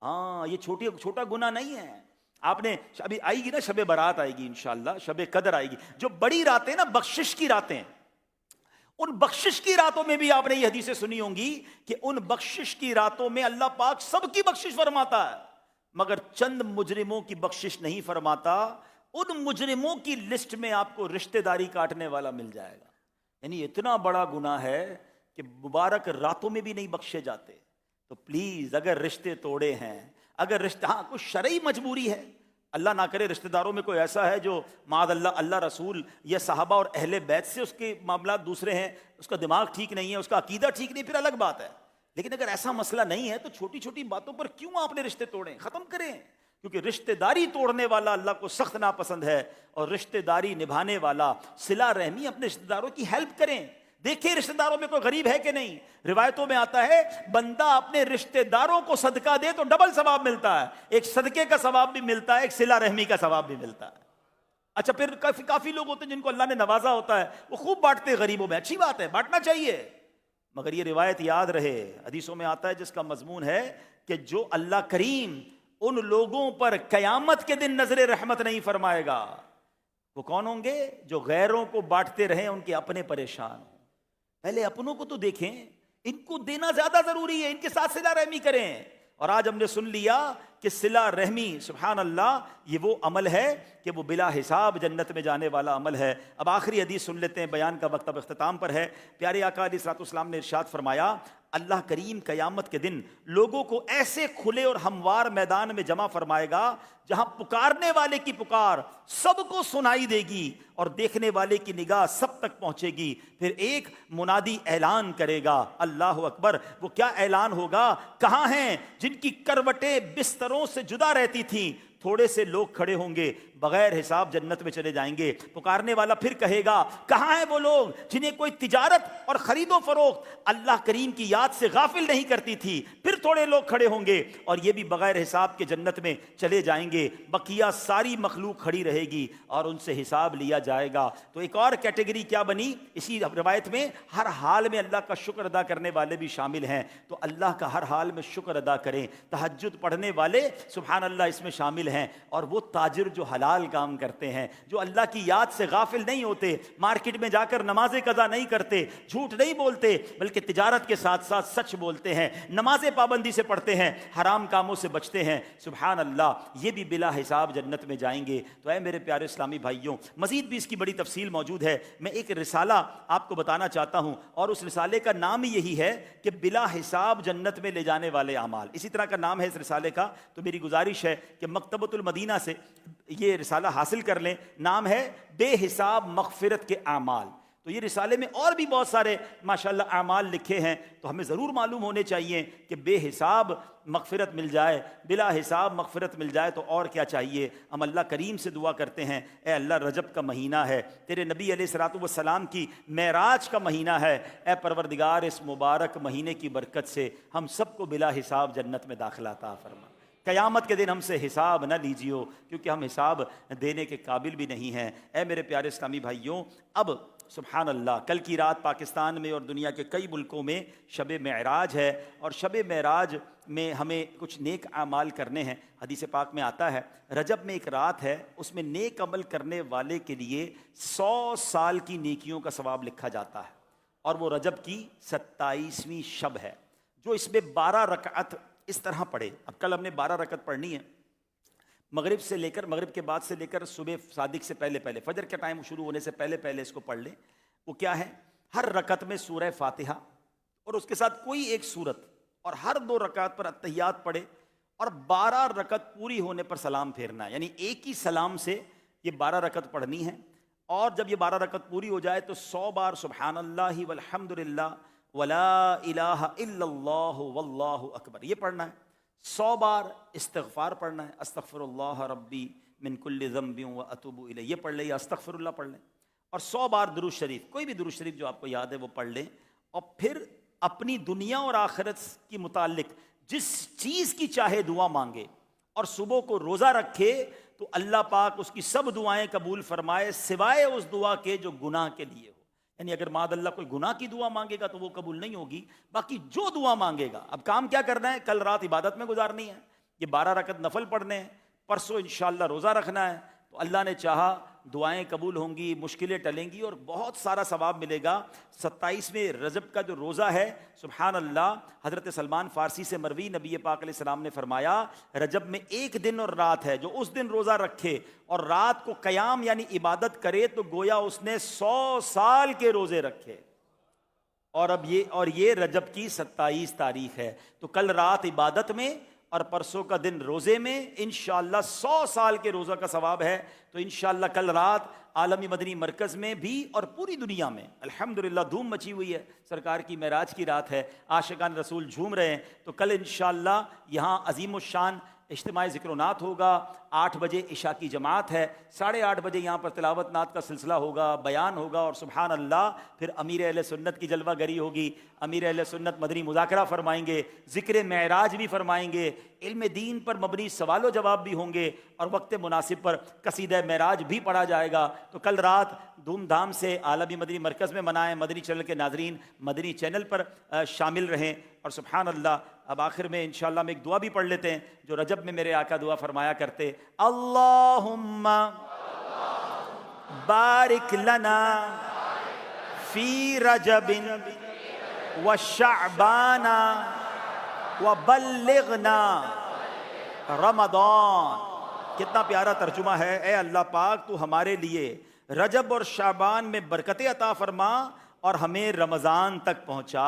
ہاں یہ چھوٹا گناہ نہیں ہے۔ آپ نے ابھی آئے گی نا شب برات آئے گی انشاءاللہ، شب قدر آئے گی، جو بڑی راتیں نا بخشش کی راتیں، ان بخشش کی راتوں میں بھی آپ نے یہ حدیثیں سنی ہوں گی کہ ان بخشش کی راتوں میں اللہ پاک سب کی بخشش فرماتا ہے، مگر چند مجرموں کی بخشش نہیں فرماتا۔ ان مجرموں کی لسٹ میں آپ کو رشتہ داری کاٹنے والا مل جائے گا۔ یعنی اتنا بڑا گناہ ہے کہ مبارک راتوں میں بھی نہیں بخشے جاتے۔ تو پلیز اگر رشتے توڑے ہیں، اگر رشتہ، ہاں کچھ شرعی مجبوری ہے، اللہ نہ کرے رشتہ داروں میں کوئی ایسا ہے جو معاذ اللہ رسول یا صحابہ اور اہل بیت سے اس کے معاملات دوسرے ہیں، اس کا دماغ ٹھیک نہیں ہے، اس کا عقیدہ ٹھیک نہیں، پھر الگ بات ہے۔ لیکن اگر ایسا مسئلہ نہیں ہے تو چھوٹی چھوٹی باتوں پر کیوں آپ نے رشتے توڑیں؟ ختم کریں، کیونکہ رشتہ داری توڑنے والا اللہ کو سخت ناپسند ہے، اور رشتہ داری نبھانے والا، صلہ رحمی، اپنے رشتہ داروں کی ہیلپ کریں۔ دیکھیں رشتہ داروں میں کوئی غریب ہے کہ نہیں؟ روایتوں میں آتا ہے بندہ اپنے رشتہ داروں کو صدقہ دے تو ڈبل ثواب ملتا ہے، ایک صدقے کا ثواب بھی ملتا ہے، ایک صلہ رحمی کا ثواب بھی ملتا ہے۔ اچھا پھر کافی لوگ ہوتے ہیں جن کو اللہ نے نوازا ہوتا ہے، وہ خوب بانٹتے غریبوں میں، اچھی بات ہے، بانٹنا چاہیے، مگر یہ روایت یاد رہے، حدیثوں میں آتا ہے جس کا مضمون ہے کہ جو اللہ کریم ان لوگوں پر قیامت کے دن نظر رحمت نہیں فرمائے گا، وہ کون ہوں گے؟ جو غیروں کو بانٹتے رہیں، ان کے اپنے پریشان ہوں۔ پہلے اپنوں کو تو دیکھیں، ان کو دینا زیادہ ضروری ہے، ان کے ساتھ صلہ رحمی کریں۔ اور آج ہم نے سن لیا کہ صلہ رحمی سبحان اللہ یہ وہ عمل ہے کہ وہ بلا حساب جنت میں جانے والا عمل ہے۔ اب آخری حدیث سن لیتے ہیں، بیان کا وقت اب اختتام پر ہے۔ پیارے آقا علیہ الصلوۃ والسلام نے ارشاد فرمایا اللہ کریم قیامت کے دن لوگوں کو ایسے کھلے اور ہموار میدان میں جمع فرمائے گا جہاں پکارنے والے کی پکار سب کو سنائی دے گی اور دیکھنے والے کی نگاہ سب تک پہنچے گی۔ پھر ایک منادی اعلان کرے گا، اللہ اکبر۔ وہ کیا اعلان ہوگا؟ کہاں ہیں جن کی کروٹیں بستروں سے جدا رہتی تھیں؟ تھوڑے سے لوگ کھڑے ہوں گے، بغیر حساب جنت میں چلے جائیں گے۔ پکارنے والا پھر کہے گا کہاں ہیں وہ لوگ جنہیں کوئی تجارت اور خرید و فروخت اللہ کریم کی یاد سے غافل نہیں کرتی تھی؟ پھر تھوڑے لوگ کھڑے ہوں گے اور یہ بھی بغیر حساب کے جنت میں چلے جائیں گے۔ بقیہ ساری مخلوق کھڑی رہے گی اور ان سے حساب لیا جائے گا۔ تو ایک اور کیٹیگری کیا بنی اسی روایت میں؟ ہر حال میں اللہ کا شکر ادا کرنے والے بھی شامل ہیں۔ تو اللہ کا ہر حال میں شکر ادا کریں۔ تہجد پڑھنے والے سبحان اللہ اس میں شامل ہیں، اور وہ تاجر جو حلال کام کرتے ہیں، جو اللہ کی یاد سے غافل نہیں ہوتے، مارکیٹ میں جا کر نماز قضا نہیں کرتے، جھوٹ نہیں بولتے، بلکہ تجارت کے ساتھ ساتھ سچ بولتے ہیں، نماز پابندی سے پڑھتے ہیں، حرام کاموں سے بچتے ہیں، سبحان اللہ یہ بھی بلا حساب جنت میں جائیں گے۔ تو اے میرے پیارے اسلامی بھائیوں، مزید بھی اس کی بڑی تفصیل موجود ہے۔ میں ایک رسالہ آپ کو بتانا چاہتا ہوں، اور اس رسالے کا نام ہی یہی ہے کہ بلا حساب جنت میں لے جانے والے اعمال، اسی طرح کا نام ہے اس رسالے کا۔ تو میری گزارش ہے کہ مکتبۃ المدینہ سے یہ رسالہ حاصل کر لیں۔ نام ہے بے حساب مغفرت کے اعمال۔ تو تو یہ رسالے میں اور بھی بہت سارے ماشاءاللہ اعمال لکھے ہیں، تو ہمیں ضرور معلوم ہونے چاہیے کہ بے حساب مغفرت مل جائے، بلا حساب مغفرت مل جائے تو اور کیا چاہیے۔ ہم اللہ کریم سے دعا کرتے ہیں، اے اللہ رجب کا مہینہ ہے، تیرے نبی علیہ الصلوۃ والسلام کی معراج کا مہینہ ہے، اے پروردگار اس مبارک مہینے کی برکت سے ہم سب کو بلا حساب جنت میں داخلہ عطا فرما۔ قیامت کے دن ہم سے حساب نہ لیجیو، کیونکہ ہم حساب دینے کے قابل بھی نہیں ہیں۔ اے میرے پیارے اسلامی بھائیوں، اب سبحان اللہ، کل کی رات پاکستان میں اور دنیا کے کئی ملکوں میں شب معراج ہے، اور شب معراج میں ہمیں کچھ نیک اعمال کرنے ہیں۔ حدیث پاک میں آتا ہے رجب میں ایک رات ہے، اس میں نیک عمل کرنے والے کے لیے 100 سال کی نیکیوں کا ثواب لکھا جاتا ہے، اور وہ رجب کی 27ویں شب ہے، جو اس میں 12 رکعت اس طرح پڑھے۔ اب کل ہم نے 12 رکعت پڑھنی ہے، مغرب سے لے کر، مغرب کے بعد سے لے کر صبح صادق سے پہلے پہلے، فجر کا ٹائم شروع ہونے سے پہلے پہلے اس کو پڑھ لیں۔ وہ کیا ہے؟ ہر رکعت میں سورہ فاتحہ اور اس کے ساتھ کوئی ایک سورت، اور ہر 2 رکعت پر اتحیات پڑھے، اور 12 رکعت پوری ہونے پر سلام پھیرنا ہے، یعنی ایک ہی سلام سے یہ 12 رکعت پڑھنی ہے۔ اور جب یہ 12 رکعت پوری ہو جائے تو 100 بار سبحان اللہ والحمد للہ ولا الہ الا اللہ واللہ اکبر یہ پڑھنا ہے۔ 100 بار استغفار پڑھنا ہے، استغفر اللہ ربی من کل ذنب واتوب الیہ یہ پڑھ لیں، یا استغفر اللہ پڑھ لیں، اور 100 بار درود شریف، کوئی بھی درود شریف جو آپ کو یاد ہے وہ پڑھ لیں۔ اور پھر اپنی دنیا اور آخرت کی متعلق جس چیز کی چاہے دعا مانگے، اور صبح کو روزہ رکھے تو اللہ پاک اس کی سب دعائیں قبول فرمائے، سوائے اس دعا کے جو گناہ کے لیے ہو۔ یعنی اگر معاذ اللہ کوئی گناہ کی دعا مانگے گا تو وہ قبول نہیں ہوگی، باقی جو دعا مانگے گا۔ اب کام کیا کرنا ہے؟ کل رات عبادت میں گزارنی ہے، یہ 12 رکعت نفل پڑھنے ہیں، پرسوں انشاءاللہ روزہ رکھنا ہے، تو اللہ نے چاہا دعائیں قبول ہوں گی، مشکلیں ٹلیں گی، اور بہت سارا ثواب ملے گا۔ 27ویں رجب کا جو روزہ ہے، سبحان اللہ، حضرت سلمان فارسی سے مروی، نبی پاک علیہ السلام نے فرمایا رجب میں ایک دن اور رات ہے، جو اس دن روزہ رکھے اور رات کو قیام یعنی عبادت کرے تو گویا اس نے 100 سال کے روزے رکھے۔ اور یہ رجب کی 27 تاریخ ہے، تو کل رات عبادت میں اور پرسوں کا دن روزے میں انشاءاللہ 100 سال کے روزہ کا ثواب ہے۔ تو انشاءاللہ کل رات عالمی مدنی مرکز میں بھی اور پوری دنیا میں الحمدللہ دھوم مچی ہوئی ہے، سرکار کی معراج کی رات ہے، عاشقان رسول جھوم رہے ہیں۔ تو کل انشاءاللہ یہاں عظیم الشان اجتماع ذکر و نعت ہوگا، 8 بجے عشاء کی جماعت ہے، 8:30 بجے یہاں پر تلاوت نعت کا سلسلہ ہوگا، بیان ہوگا، اور سبحان اللہ پھر امیر اہل سنت کی جلوہ گری ہوگی، امیر اہل سنت مدنی مذاکرہ فرمائیں گے، ذکر معراج بھی فرمائیں گے، علم دین پر مبنی سوال و جواب بھی ہوں گے، اور وقت مناسب پر قصیدہ معراج بھی پڑھا جائے گا۔ تو کل رات دھوم دھام سے عالمی مدنی مرکز میں منائیں، مدنی چینل کے ناظرین مدنی چینل پر شامل رہیں، اور سبحان اللہ اب آخر میں انشاءاللہ ہم ایک دعا بھی پڑھ لیتے ہیں جو رجب میں میرے آقا دعا فرمایا کرتے، اللہم بارک لنا فی رجب وشعبان وبلغنا رمضان۔ کتنا پیارا ترجمہ ہے، اے اللہ پاک تو ہمارے لیے رجب اور شعبان میں برکتیں عطا فرما اور ہمیں رمضان تک پہنچا،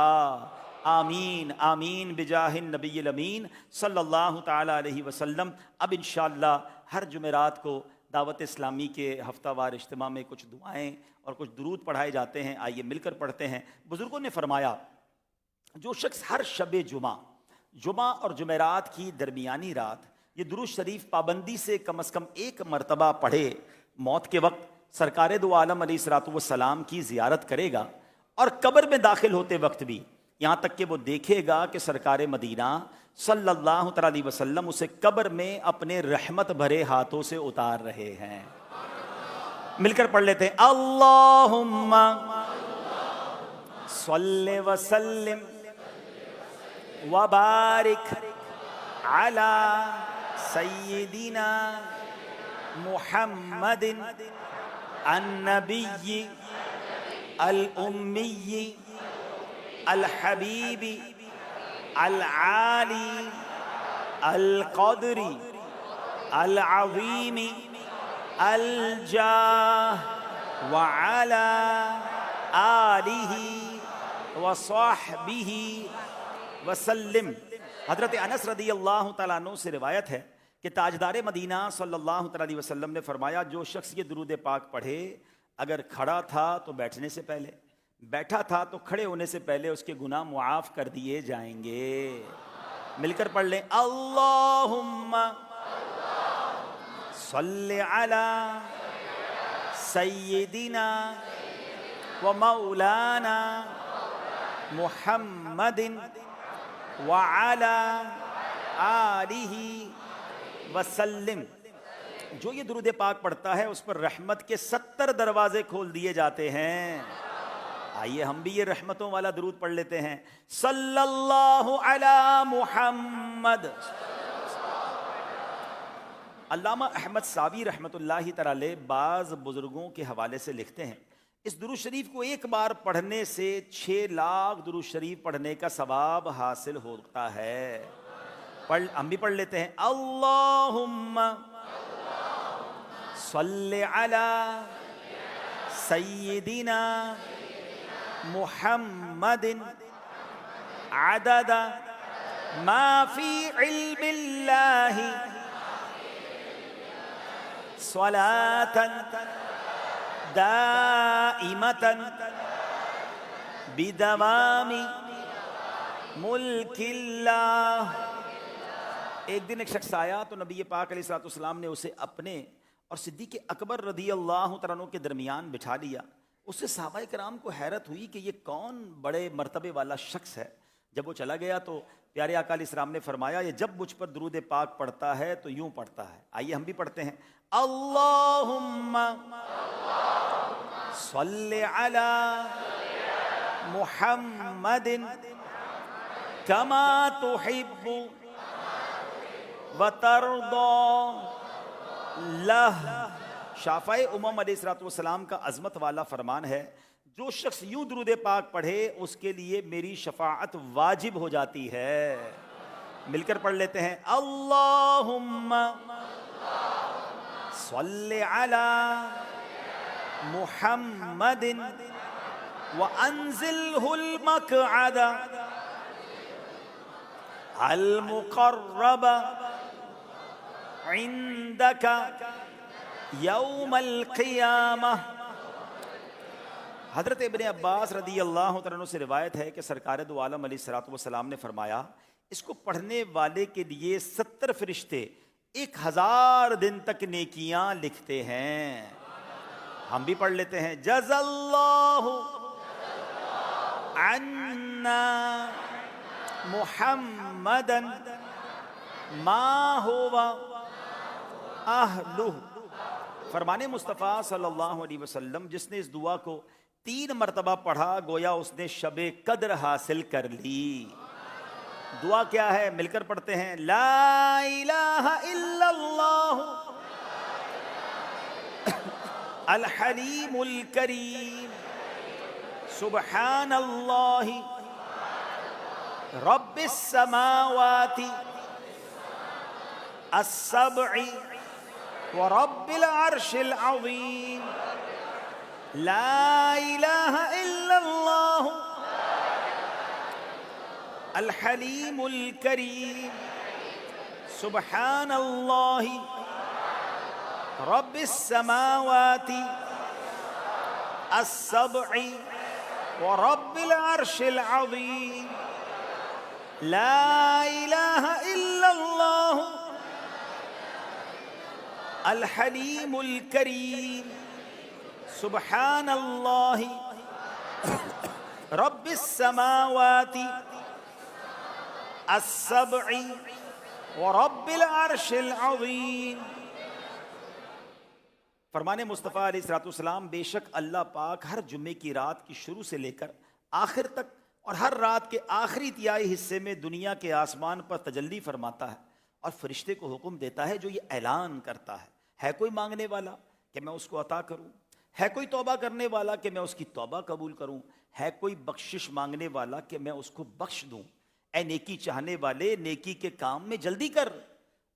آمین آمین بجاہ النبی الامین صلی اللہ تعالی علیہ وسلم۔ اب انشاءاللہ ہر جمعرات کو دعوت اسلامی کے ہفتہ وار اجتماع میں کچھ دعائیں اور کچھ درود پڑھائے جاتے ہیں، آئیے مل کر پڑھتے ہیں۔ بزرگوں نے فرمایا جو شخص ہر شب جمعہ اور جمعرات کی درمیانی رات یہ درود شریف پابندی سے کم از کم 1 مرتبہ پڑھے، موت کے وقت سرکار دو عالم علیہ الصلوۃ والسلام کی زیارت کرے گا، اور قبر میں داخل ہوتے وقت بھی یہاں تک کہ وہ دیکھے گا کہ سرکار مدینہ صلی اللہ تعالی علیہ وسلم اسے قبر میں اپنے رحمت بھرے ہاتھوں سے اتار رہے ہیں۔ مل کر پڑھ لیتے ہیں، اللہم صلی وسلم وبارک علی سیدنا محمد النبی الامی الحبیب العالی القدری العظیم الجاہ وعلی آلہ وصحبہ وسلم۔ حضرت انس رضی اللہ تعالیٰ عنہ سے روایت ہے کہ تاجدار مدینہ صلی اللہ تعالیٰ علیہ وسلم نے فرمایا جو شخص یہ درود پاک پڑھے اگر کھڑا تھا تو بیٹھنے سے پہلے، بیٹھا تھا تو کھڑے ہونے سے پہلے اس کے گناہ معاف کر دیے جائیں گے۔ مل کر پڑھ لیں، اللہم صلی علی سیدنا و مولانا محمد وعلی آلہ وسلم۔ جو یہ درود پاک پڑھتا ہے اس پر رحمت کے 70 دروازے کھول دیے جاتے ہیں۔ آئیے ہم بھی یہ رحمتوں والا درود پڑھ لیتے ہیں، صلی اللہ علی محمد۔ علامہ احمد ساوی رحمۃ اللہ تعالی علیہ بعض بزرگوں کے حوالے سے لکھتے ہیں، اس درود شریف کو ایک بار پڑھنے سے 6 لاکھ درود شریف پڑھنے کا ثواب حاصل ہوتا ہے۔ ہم بھی پڑھ لیتے ہیں، اللہم صلی علی سیدنا محمد عدد ما فی علم اللہ صلاة دائمة بدوام ملک اللہ۔ ایک دن ایک شخص آیا تو نبی پاک علیہ السلام نے اسے اپنے اور صدیق اکبر رضی اللہ تعالیٰ عنہ کے درمیان بٹھا لیا۔ اس سے صحابہ کرام کو حیرت ہوئی کہ یہ کون بڑے مرتبے والا شخص ہے۔ جب وہ چلا گیا تو پیارے آقا علیہ السلام نے فرمایا، یہ جب مجھ پر درود پاک پڑھتا ہے تو یوں پڑھتا ہے۔ آئیے ہم بھی پڑھتے ہیں، اللہم صلی علی محمد کما تحب وترضى لہ۔ شافعی امم علیہ السلام کا عظمت والا فرمان ہے، جو شخص یوں درود پاک پڑھے اس کے لیے میری شفاعت واجب ہو جاتی ہے۔ مل کر پڑھ لیتے ہیں، اللہم صلی علی محمد وانزلہ المقعد المقرب عندک یوم القیامہ۔ حضرت ابن عباس رضی اللہ عنہ سے روایت ہے کہ سرکار دو عالم علیہ السلام نے فرمایا، اس کو پڑھنے والے کے لیے 70 فرشتے 1000 دن تک نیکیاں لکھتے ہیں۔ ہم بھی پڑھ لیتے ہیں، جزا اللہ عنا محمدا ما ہوا اہلہ۔ فرمان مصطفیٰ صلی اللہ علیہ وسلم، جس نے اس دعا کو 3 مرتبہ پڑھا گویا اس نے شب قدر حاصل کر لی۔ دعا کیا ہے؟ مل کر پڑھتے ہیں، لا الہ الا اللہ الحلیم الکریم سبحان اللہ رب السماوات السبع ورب العرش العظیم لا الہ الا اللہ الحلیم الکریم سبحان اللہ رب السماوات السبع ورب العرش العظیم لا الہ الا اللہ الحلیم الکریم سبحان اللہ رب السماوات السبع ورب العرش العظیم۔ فرمان مصطفیٰ علیہ السلام، بے شک اللہ پاک ہر جمعے کی رات کی شروع سے لے کر آخر تک اور ہر رات کے آخری تہائی حصے میں دنیا کے آسمان پر تجلی فرماتا ہے اور فرشتے کو حکم دیتا ہے جو یہ اعلان کرتا ہے کوئی مانگنے والا کہ میں اس کو عطا کروں، ہے کوئی توبہ کرنے والا کہ میں اس کی توبہ قبول کروں، ہے کوئی بخشش مانگنے والا کہ میں اس کو بخش دوں۔ اے نیکی چاہنے والے نیکی کے کام میں جلدی کر،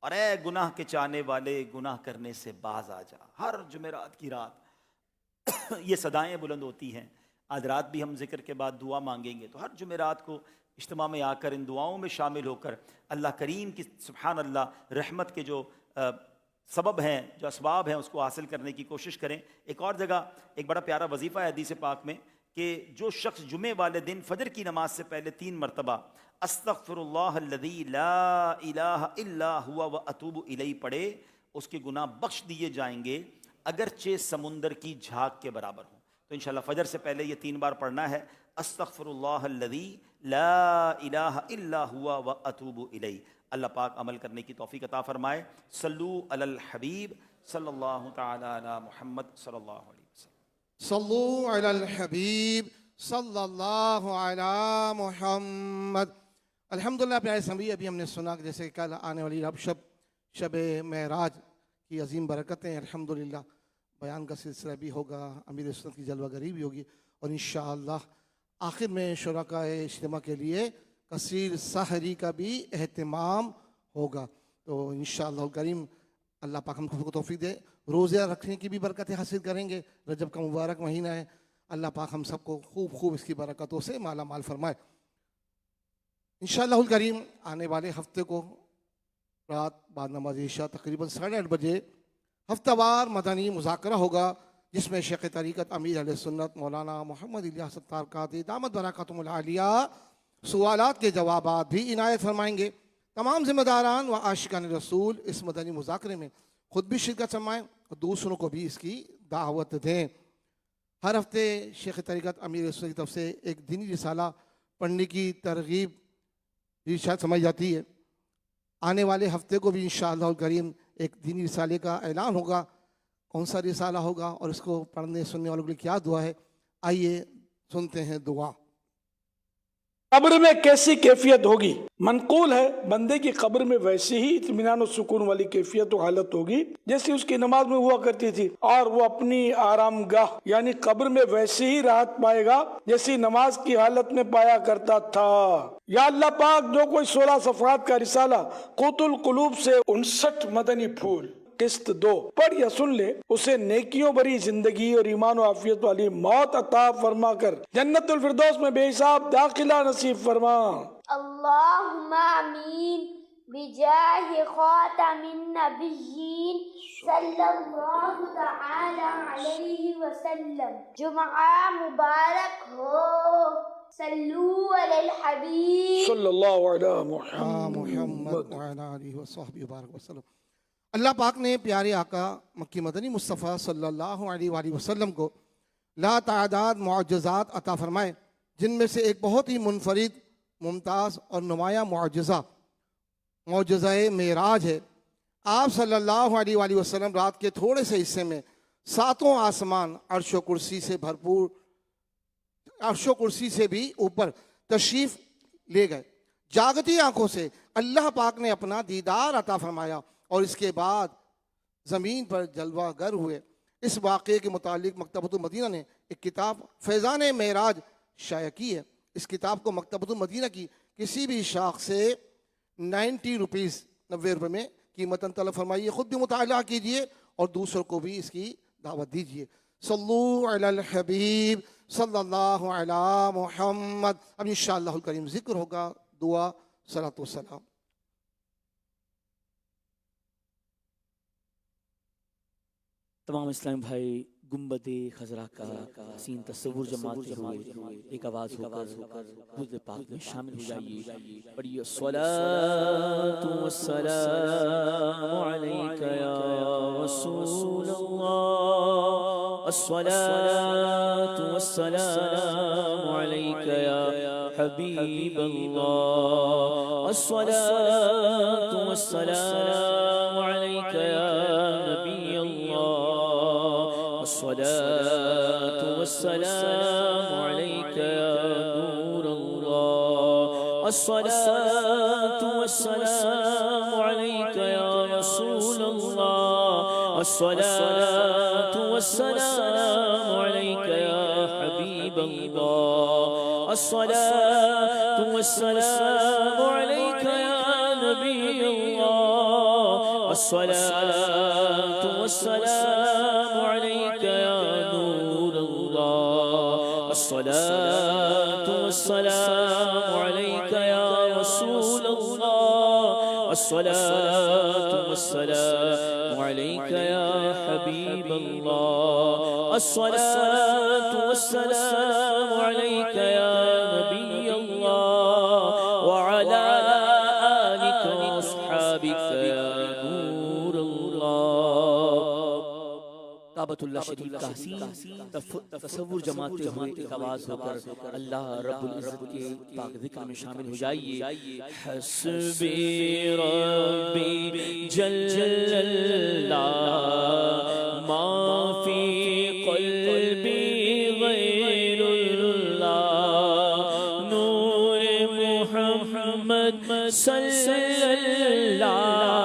اور اے گناہ کے چاہنے والے گناہ کرنے سے باز آ جا۔ ہر جمعرات کی رات یہ صدائیں بلند ہوتی ہیں۔ آج رات بھی ہم ذکر کے بعد دعا مانگیں گے، تو ہر جمعرات کو اجتماع میں آ کر ان دعاؤں میں شامل ہو کر اللہ کریم کی سبحان اللہ رحمت کے جو سبب ہیں، جو اسباب ہیں، اس کو حاصل کرنے کی کوشش کریں۔ ایک اور جگہ ایک بڑا پیارا وظیفہ ہے حدیث پاک میں کہ جو شخص جمعے والے دن فجر کی نماز سے پہلے 3 مرتبہ استغفر اللہ الذی لا الہ الا ہوا واتوب الیہ پڑھے، اس کے گناہ بخش دیے جائیں گے اگرچہ سمندر کی جھاگ کے برابر ہوں۔ تو انشاءاللہ فجر سے پہلے یہ 3 بار پڑھنا ہے، استغفر اللہ الذی لا الہ الا ہوا واتوب الیہ۔ اللہ پاک عمل کرنے کی توفیق عطا فرمائے۔ صلو علی الحبیب صلی اللہ تعالی علی محمد صلی اللہ علیہ وسلم۔ صلو علی الحبیب صلی اللہ علی محمد۔ الحمدللہ پیارے سمعی، ابھی ہم نے سنا کہ جیسے کل آنے والی رب شب معراج کی عظیم برکتیں، الحمدللہ بیان کا سلسلہ بھی ہوگا، امیر سنت کی جلوہ گری بھی ہوگی، اور انشاءاللہ آخر میں شرکاء اجتماع کے لیے کثیر سحری کا بھی اہتمام ہوگا۔ تو انشاءاللہ الکریم اللہ پاک ہم کو توفیق دے، روزہ رکھنے کی بھی برکتیں حاصل کریں گے۔ رجب کا مبارک مہینہ ہے، اللہ پاک ہم سب کو خوب اس کی برکتوں سے مالا مال فرمائے۔ انشاءاللہ الکریم آنے والے ہفتے کو رات بعد نماز عشاء تقریباً 8:30 بجے ہفتہ وار مدنی مذاکرہ ہوگا، جس میں شیخ طریقت امیر اہل سنت مولانا محمد الیاس ستار قادری دامت برکاتہم العالیہ سوالات کے جوابات بھی عنایت فرمائیں گے۔ تمام ذمہ داران و عاشقان رسول اس مدنی مذاکرے میں خود بھی شرکت فرمائیں اور دوسروں کو بھی اس کی دعوت دیں۔ ہر ہفتے شیخ طریقت امیر سنت کی طرف سے ایک دینی رسالہ پڑھنے کی ترغیب بھی شاید سمجھ جاتی ہے۔ آنے والے ہفتے کو بھی انشاءاللہ الکریم ایک دینی رسالے کا اعلان ہوگا۔ کون سا رسالہ ہوگا اور اس کو پڑھنے سننے والوں کے لیے کیا دعا ہے، آئیے سنتے ہیں دعا۔ قبر میں کیسی کیفیت ہوگی؟ منقول ہے بندے کی قبر میں ویسی ہی اطمینان و سکون والی کیفیت و حالت ہوگی جیسی اس کی نماز میں ہوا کرتی تھی، اور وہ اپنی آرام گاہ یعنی قبر میں ویسی ہی راحت پائے گا جیسی نماز کی حالت میں پایا کرتا تھا۔ یا اللہ پاک، جو کوئی 16 صفحات کا رسالہ قوت القلوب سے 59 مدنی پھول قسط 2 پڑھ یا سن لے، اسے نیکیوں بری زندگی اور ایمان و عافیت والی موت عطا فرما کر جنت الفردوس میں بے حساب داخلہ نصیب فرما۔ اللہم آمین بجاہ خاتم النبیین صلی اللہ تعالی علیہ وسلم۔ جمعہ مبارک ہو، صلو علی الحبیب صلی اللہ علیہ محمد وعلی آلہ وصحبہ وبارک وسلم۔ اللہ پاک نے پیارے آقا مکی مدنی مصطفیٰ صلی اللہ علیہ وآلہ وسلم کو لا تعداد معجزات عطا فرمائے، جن میں سے ایک بہت ہی منفرد، ممتاز اور نمایاں معجزہ معراج ہے۔ آپ صلی اللہ علیہ وآلہ وسلم رات کے تھوڑے سے حصے میں 7 آسمان عرش و کرسی سے بھرپور، عرش و کرسی سے بھی اوپر تشریف لے گئے۔ جاگتی آنکھوں سے اللہ پاک نے اپنا دیدار عطا فرمایا اور اس کے بعد زمین پر جلوہ گر ہوئے۔ اس واقعے کے متعلق مکتبۃ المدینہ نے ایک کتاب فیضان معراج شائع کی ہے۔ اس کتاب کو مکتبۃ المدینہ کی کسی بھی شاخ سے 90 روپے میں قیمتاً طلب فرمائیے، خود بھی مطالعہ کیجئے اور دوسروں کو بھی اس کی دعوت دیجئے۔ صلو علی الحبیب صلی اللہ علی محمد۔ اب انشاءاللہ الکریم ذکر ہوگا، دعا، صلاۃ و سلام۔ تمام اسلام بھائی گنبد خضرا کا حسین تصور جماتے ہوئے ایک آواز ہو کر درود پاک میں شامل ہو جائیے۔ پڑھیے الصلاۃ والسلام علیک یا رسول اللہ، الصلاۃ والسلام علیک یا حبیب اللہ، الصلاۃ والسلام علیک یا نبی اللہ، الصلاة والسلام عليك يا نور الله، الصلاة والسلام عليك يا رسول الله، الصلاة والسلام عليك يا حبيب الله، الصلاة والسلام عليك يا نبي الله، الصلاة والسلام عليك يا نور الله، الصلاة والسلام عليك يا رسول الله، الصلاة والسلام عليك يا حبيب الله الصلاة والسلام عليك يا نبي الله وعلى آلك وأصحابك يا نور الله کعبۃ اللہ شریف کا حسین تصور جماتے ہوئے ایک آواز ہو کر اللہ رب العزت کے پاک ذکر میں شامل ہو جائیے حسبی ربی جل اللہ ما فی قلبی غیر اللہ نور محمد صلی اللہ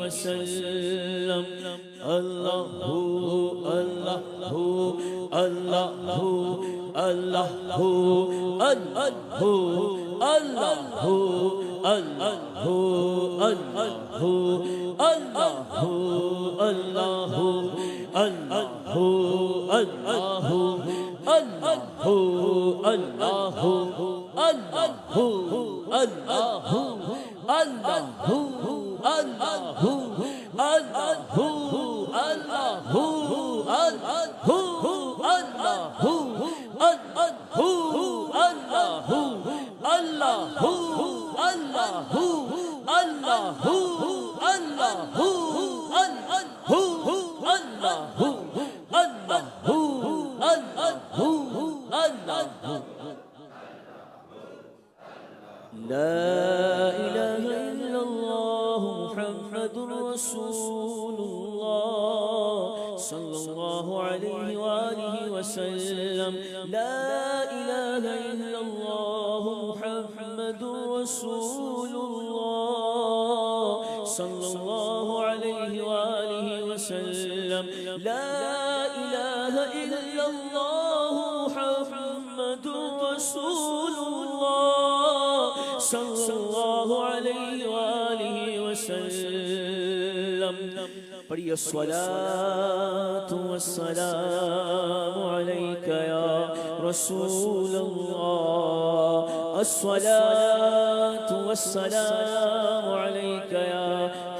وسلم اللہ اللہ اللہ اللہ پڑھیے الصلاۃ والسلام علیک یا رسول اللہ الصلاۃ والسلام علیک یا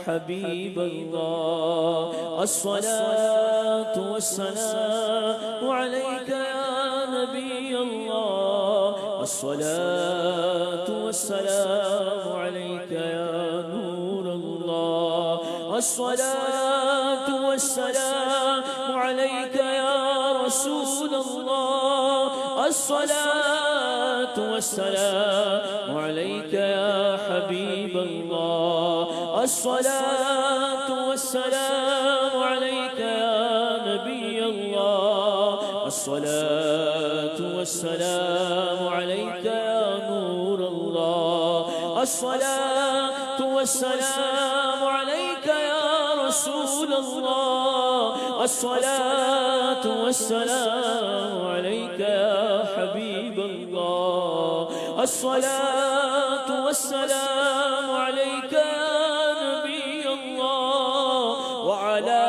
حبیب اللہ الصلاۃ والسلام علیک یا نبی اللہ الصلاۃ والسلام علیک یا نور اللہ الصلاة والسلام عليك يا رسول الله الصلاة والسلام عليك يا حبيب الله الصلاة والسلام عليك يا نبي الله الصلاة والسلام عليك يا نور الله الصلاة والسلام عليك يا رسول الله الصلاة والسلام عليك يا حبيب الله الصلاة والسلام عليك يا نبي الله وعلى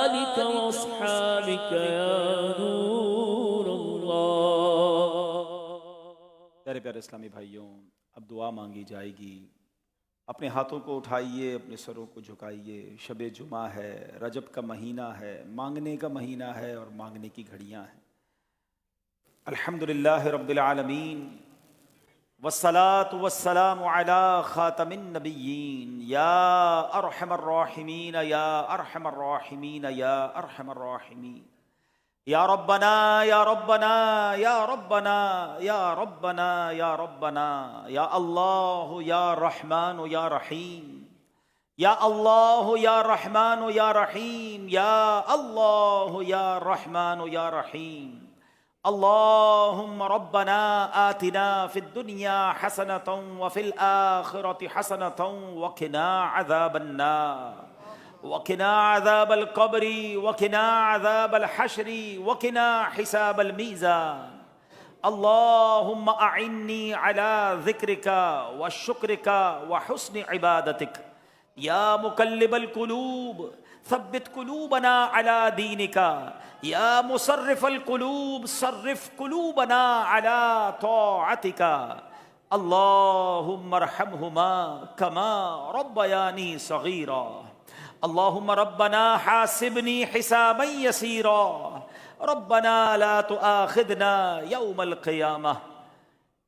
آلك وأصحابك يا نور الله. پیارے پیارے اسلامی بھائیوں، اب دعا مانگی جائے گی. اپنے ہاتھوں کو اٹھائیے، اپنے سروں کو جھکائیے. شب جمعہ ہے، رجب کا مہینہ ہے، مانگنے کا مہینہ ہے اور مانگنے کی گھڑیاں ہیں. الحمدللہ رب العالمین والصلاة والسلام علی خاتم النبیین یا ارحم الراحمین یا ارحم الراحمین یا ارحم الراحمین. یا ربنا یا ربنا یا ربنا یا ربنا یا ربنا یا اللہ یا رحمان یا رحیم یا اللہ یا رحمان یا رحیم یا اللہ یا رحمان یا رحیم. اللہم ربنا آتنا فی الدنیا حسنة وفی الآخرة حسنة وقنا عذاب النار وقنا عذاب القبر وقنا عذاب الحشر وقنا حساب الميزان. اللهم أعني على ذكرك وشكرك وحسن عبادتك. يا مقلب القلوب ثبت قلوبنا على دينك. يا مصرف القلوب صرف قلوبنا على طاعتك. اللهم ارحمهما كما ربياني صغيرا. اللهم ربنا حاسبني حسابا يسيرا. ربنا لا تؤاخذنا يوم القيامة.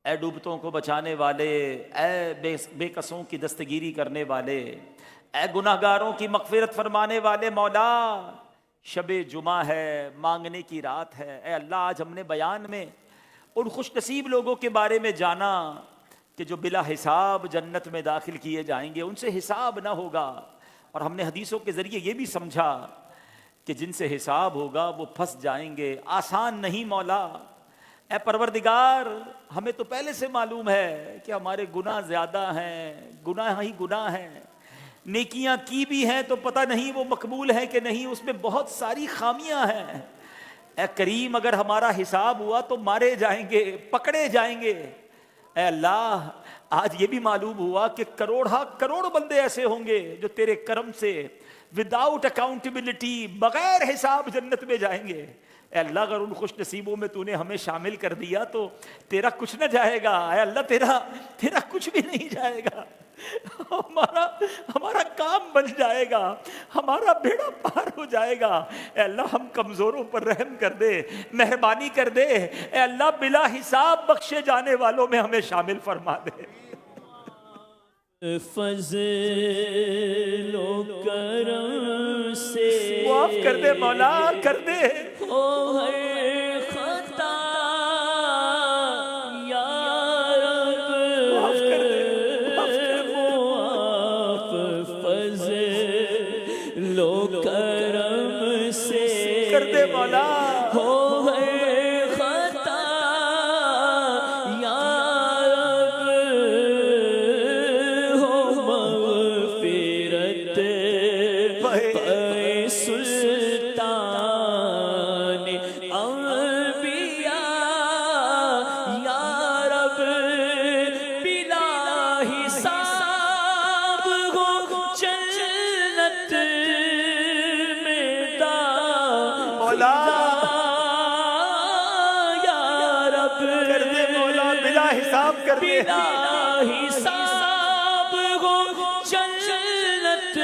اے ڈوبتوں کو بچانے والے، اے بے کسوں کی دستگیری کرنے والے، اے گناہگاروں کی مغفرت فرمانے والے مولا، شب جمعہ ہے، مانگنے کی رات ہے. اے اللہ، آج ہم نے بیان میں ان خوش نصیب لوگوں کے بارے میں جانا کہ جو بلا حساب جنت میں داخل کیے جائیں گے، ان سے حساب نہ ہوگا. اور ہم نے حدیثوں کے ذریعے یہ بھی سمجھا کہ جن سے حساب ہوگا وہ پھنس جائیں گے. آسان نہیں مولا. اے پروردگار، ہمیں تو پہلے سے معلوم ہے کہ ہمارے گناہ زیادہ ہیں، گناہ ہی گناہ ہیں، نیکیاں کی بھی ہیں تو پتہ نہیں وہ مقبول ہیں کہ نہیں، اس میں بہت ساری خامیاں ہیں۔ اے کریم اگر ہمارا حساب ہوا تو مارے جائیں گے، پکڑے جائیں گے۔ اے اللہ آج یہ بھی معلوم ہوا کہ کروڑ بندے ایسے ہوں گے جو تیرے کرم سے وداؤٹ اکاؤنٹیبلٹی، بغیر حساب جنت میں جائیں گے۔ اے اللہ اگر ان خوش نصیبوں میں تو نے ہمیں شامل کر دیا تو تیرا کچھ نہ جائے گا۔ اے اللہ تیرا کچھ بھی نہیں جائے گا، ہمارا کام بن جائے گا، ہمارا بیڑا پار ہو جائے گا۔ اے اللہ ہم کمزوروں پر رحم کر دے، مہربانی کر دے۔ اے اللہ بلا حساب بخشے جانے والوں میں ہمیں شامل فرما دے۔ فضل و کرم سے معاف کر دے مولا، کر دے۔ ہو ہر خطا یا رب، معاف کر دے، معاف فضل و کرم سے کر دے مولا۔ ہو ہر خطا یا رب، ہو مغفرت پے سلطان انبیاء یا رب، بلا حساب ہو جنت میں مولا یا رب، کر دے مولا، بلا حساب کر دے۔ بلا حساب ہو جنت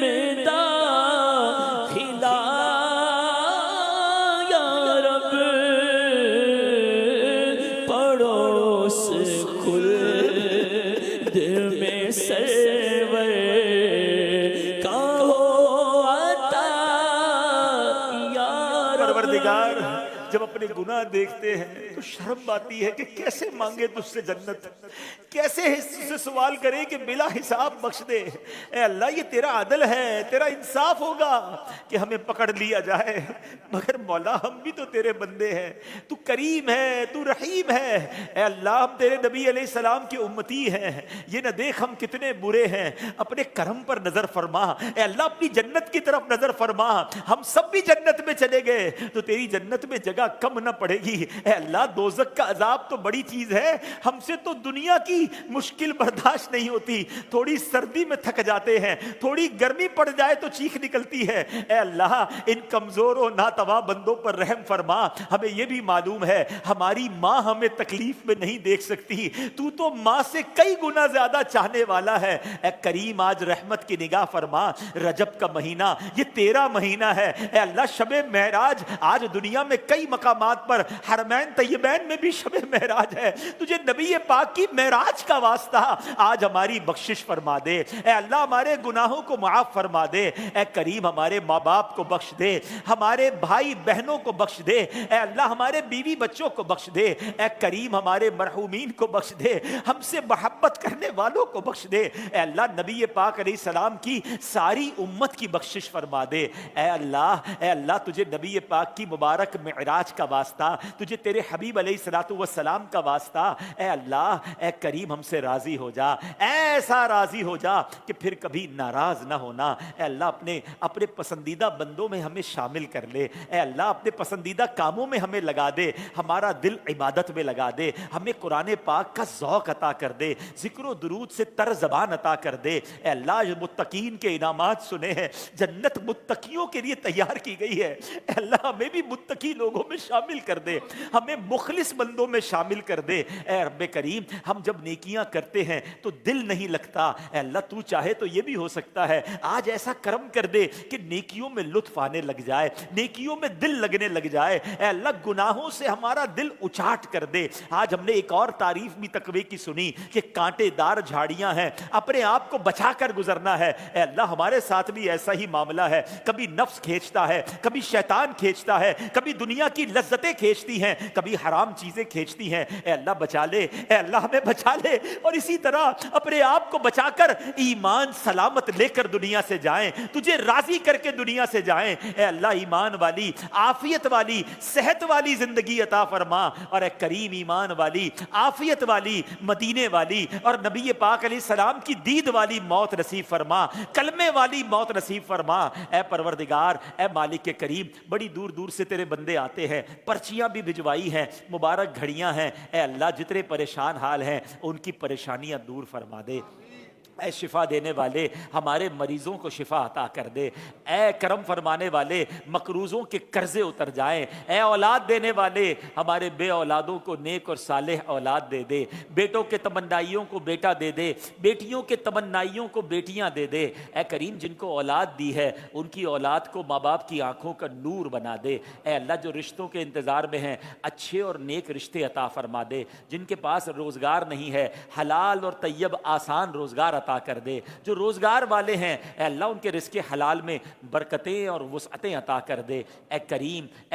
میں داخلہ یا رب، پڑوس خلد میں سرور کا ہو عطا یا رب۔ پروردگار جب اپنے گناہ دیکھتے ہیں تو شرم آتی ہے کہ کیسے مانگے تجھ سے جنت، کیسے سے سوال کرے کہ بلا حساب بخش دے۔ اے اللہ یہ تیرا عدل ہے، تیرا انصاف ہوگا کہ ہمیں پکڑ لیا جائے، مگر مولا ہم بھی تو تیرے بندے ہیں، تو کریم ہے، تو رحیم ہے۔ اے اللہ ہم تیرے نبی علیہ السلام کی امتی ہیں، یہ نہ دیکھ ہم کتنے برے ہیں، اپنے کرم پر نظر فرما۔ اے اللہ اپنی جنت کی طرف نظر فرما، ہم سب بھی جنت میں چلے گئے تو تیری جنت میں جگہ کم نہ پڑے گی۔ اے اللہ دوزخ کا عذاب تو بڑی چیز ہے، ہم سے تو دنیا کی مشکل برداشت نہیں ہوتی، تھوڑی سردی میں تھک جاتے ہیں، تھوڑی گرمی پڑ جائے تو چیخ نکلتی ہے۔ اے اللہ ان کمزور و ناتواں بندوں پر رحم فرما۔ ہمیں یہ بھی معلوم ہے ہماری ماں ہمیں تکلیف میں نہیں دیکھ سکتی، تو ماں سے کئی گنا زیادہ چاہنے والا ہے۔ اے کریم آج رحمت کی نگاہ فرما، رجب کا مہینہ یہ تیرا مہینہ ہے۔ اے اللہ شب معراج آج دنیا میں کئی مقامات پر، حرمین طیبین میں بھی شب معراج ہے، تجھے نبی پاک کی معراج کا واسطہ آج ہماری بخشش فرما دے۔ اے اللہ ہمارے گناہوں کو معاف فرما دے۔ اے کریم ہمارے ماں باپ کو بخش دے، ہمارے بھائی بہنوں کو بخش دے۔ اے اللہ ہمارے بیوی بچوں کو بخش دے۔ اے کریم ہمارے مرحومین کو بخش دے، ہم سے محبت کرنے والوں کو بخش دے۔ اے اللہ نبی پاک علیہ السلام کی ساری امت کی بخشش فرما دے۔ اے اللہ تجھے نبی پاک کی مبارک معراج کا واسطہ، تجھے تیرے حبیب علیہ الصلوۃ والسلام کا واسطہ، اے اللہ اے کریم ہم سے راضی ہو جا، ایسا راضی ہو جا کہ پھر کبھی ناراض نہ ہونا۔ اے اللہ اپنے پسندیدہ بندوں میں ہمیں شامل کر لے۔ اے اللہ اپنے پسندیدہ کاموں میں ہمیں لگا دے، ہمارا دل عبادت میں لگا دے، ہمیں قرآن پاک کا ذوق عطا کر دے، ذکر و درود سے تر زبان عطا کر دے۔ اے اللہ جو متقین کے انعامات سنے ہیں، جنت متقیوں کے لیے تیار کی گئی ہے۔ اے اللہ ہمیں بھی متقی لوگوں میں شامل کر دے، ہمیں مخلص بندوں میں شامل کر دے۔ اے رب کریم ہم جب نیکیاں کرتے ہیں تو دل نہیں لگتا، اے اللہ تو چاہے تو یہ بھی ہو سکتا ہے آج ایسا کرم کر دے کہ نیکیوں میں لطف آنے لگ جائے، نیکیوں میں دل لگنے لگ جائے۔ اے اللہ گناہوں سے ہمارا دل اچاٹ کر دے۔ آج ہم نے ایک اور تعریف بھی تقوی کی سنی کہ کانٹے دار جھاڑیاں ہیں، اپنے آپ کو بچا کر گزرنا ہے۔ اے اللہ ہمارے ساتھ بھی ایسا ہی معاملہ ہے، کبھی نفس کھینچتا ہے، کبھی شیطان کھینچتا ہے، کبھی دنیا کی لذتیں کھینچتی ہیں، کبھی حرام چیزیں کھینچتی ہیں۔ اے اللہ بچا لے، اے اللہ ہمیں بچا لے، اور اسی طرح اپنے آپ کو بچا کر ایمان سلامت لے کر دنیا سے جائیں، تجھے راضی کر کے دنیا سے جائیں۔ اے اللہ ایمان والی، عافیت والی، صحت والی زندگی عطا فرما، اور اے کریم ایمان والی، عافیت والی، مدینے والی اور نبی پاک علیہ السلام کی دید والی موت نصیب فرما، کلمے والی موت نصیب فرما۔ اے پروردگار، اے مالک کریم، بڑی دور دور سے تیرے بندے آتے ہیں، پرچیاں بھی بھجوائی ہیں، مبارک گھڑیاں ہیں۔ اے اللہ جتنے پریشان حال ہیں ان کی پریشانیاں دور فرما دے۔ اے شفا دینے والے ہمارے مریضوں کو شفا عطا کر دے۔ اے کرم فرمانے والے مقروضوں کے قرضے اتر جائیں۔ اے اولاد دینے والے ہمارے بے اولادوں کو نیک اور صالح اولاد دے دے، بیٹوں کے تمنائیوں کو بیٹا دے دے، بیٹیوں کے تمنائیوں کو بیٹیاں دے دے۔ اے کریم جن کو اولاد دی ہے ان کی اولاد کو ماں باپ کی آنکھوں کا نور بنا دے۔ اے اللہ جو رشتوں کے انتظار میں ہیں اچھے اور نیک رشتے عطا فرما دے، جن کے پاس روزگار نہیں ہے حلال اور طیب آسان روزگار عطا کر دے، جو روزگار والے ہیں اے اللہ ان کے رزق حلال میں برکتیں اور وسعتیں عطا کر دے۔ اے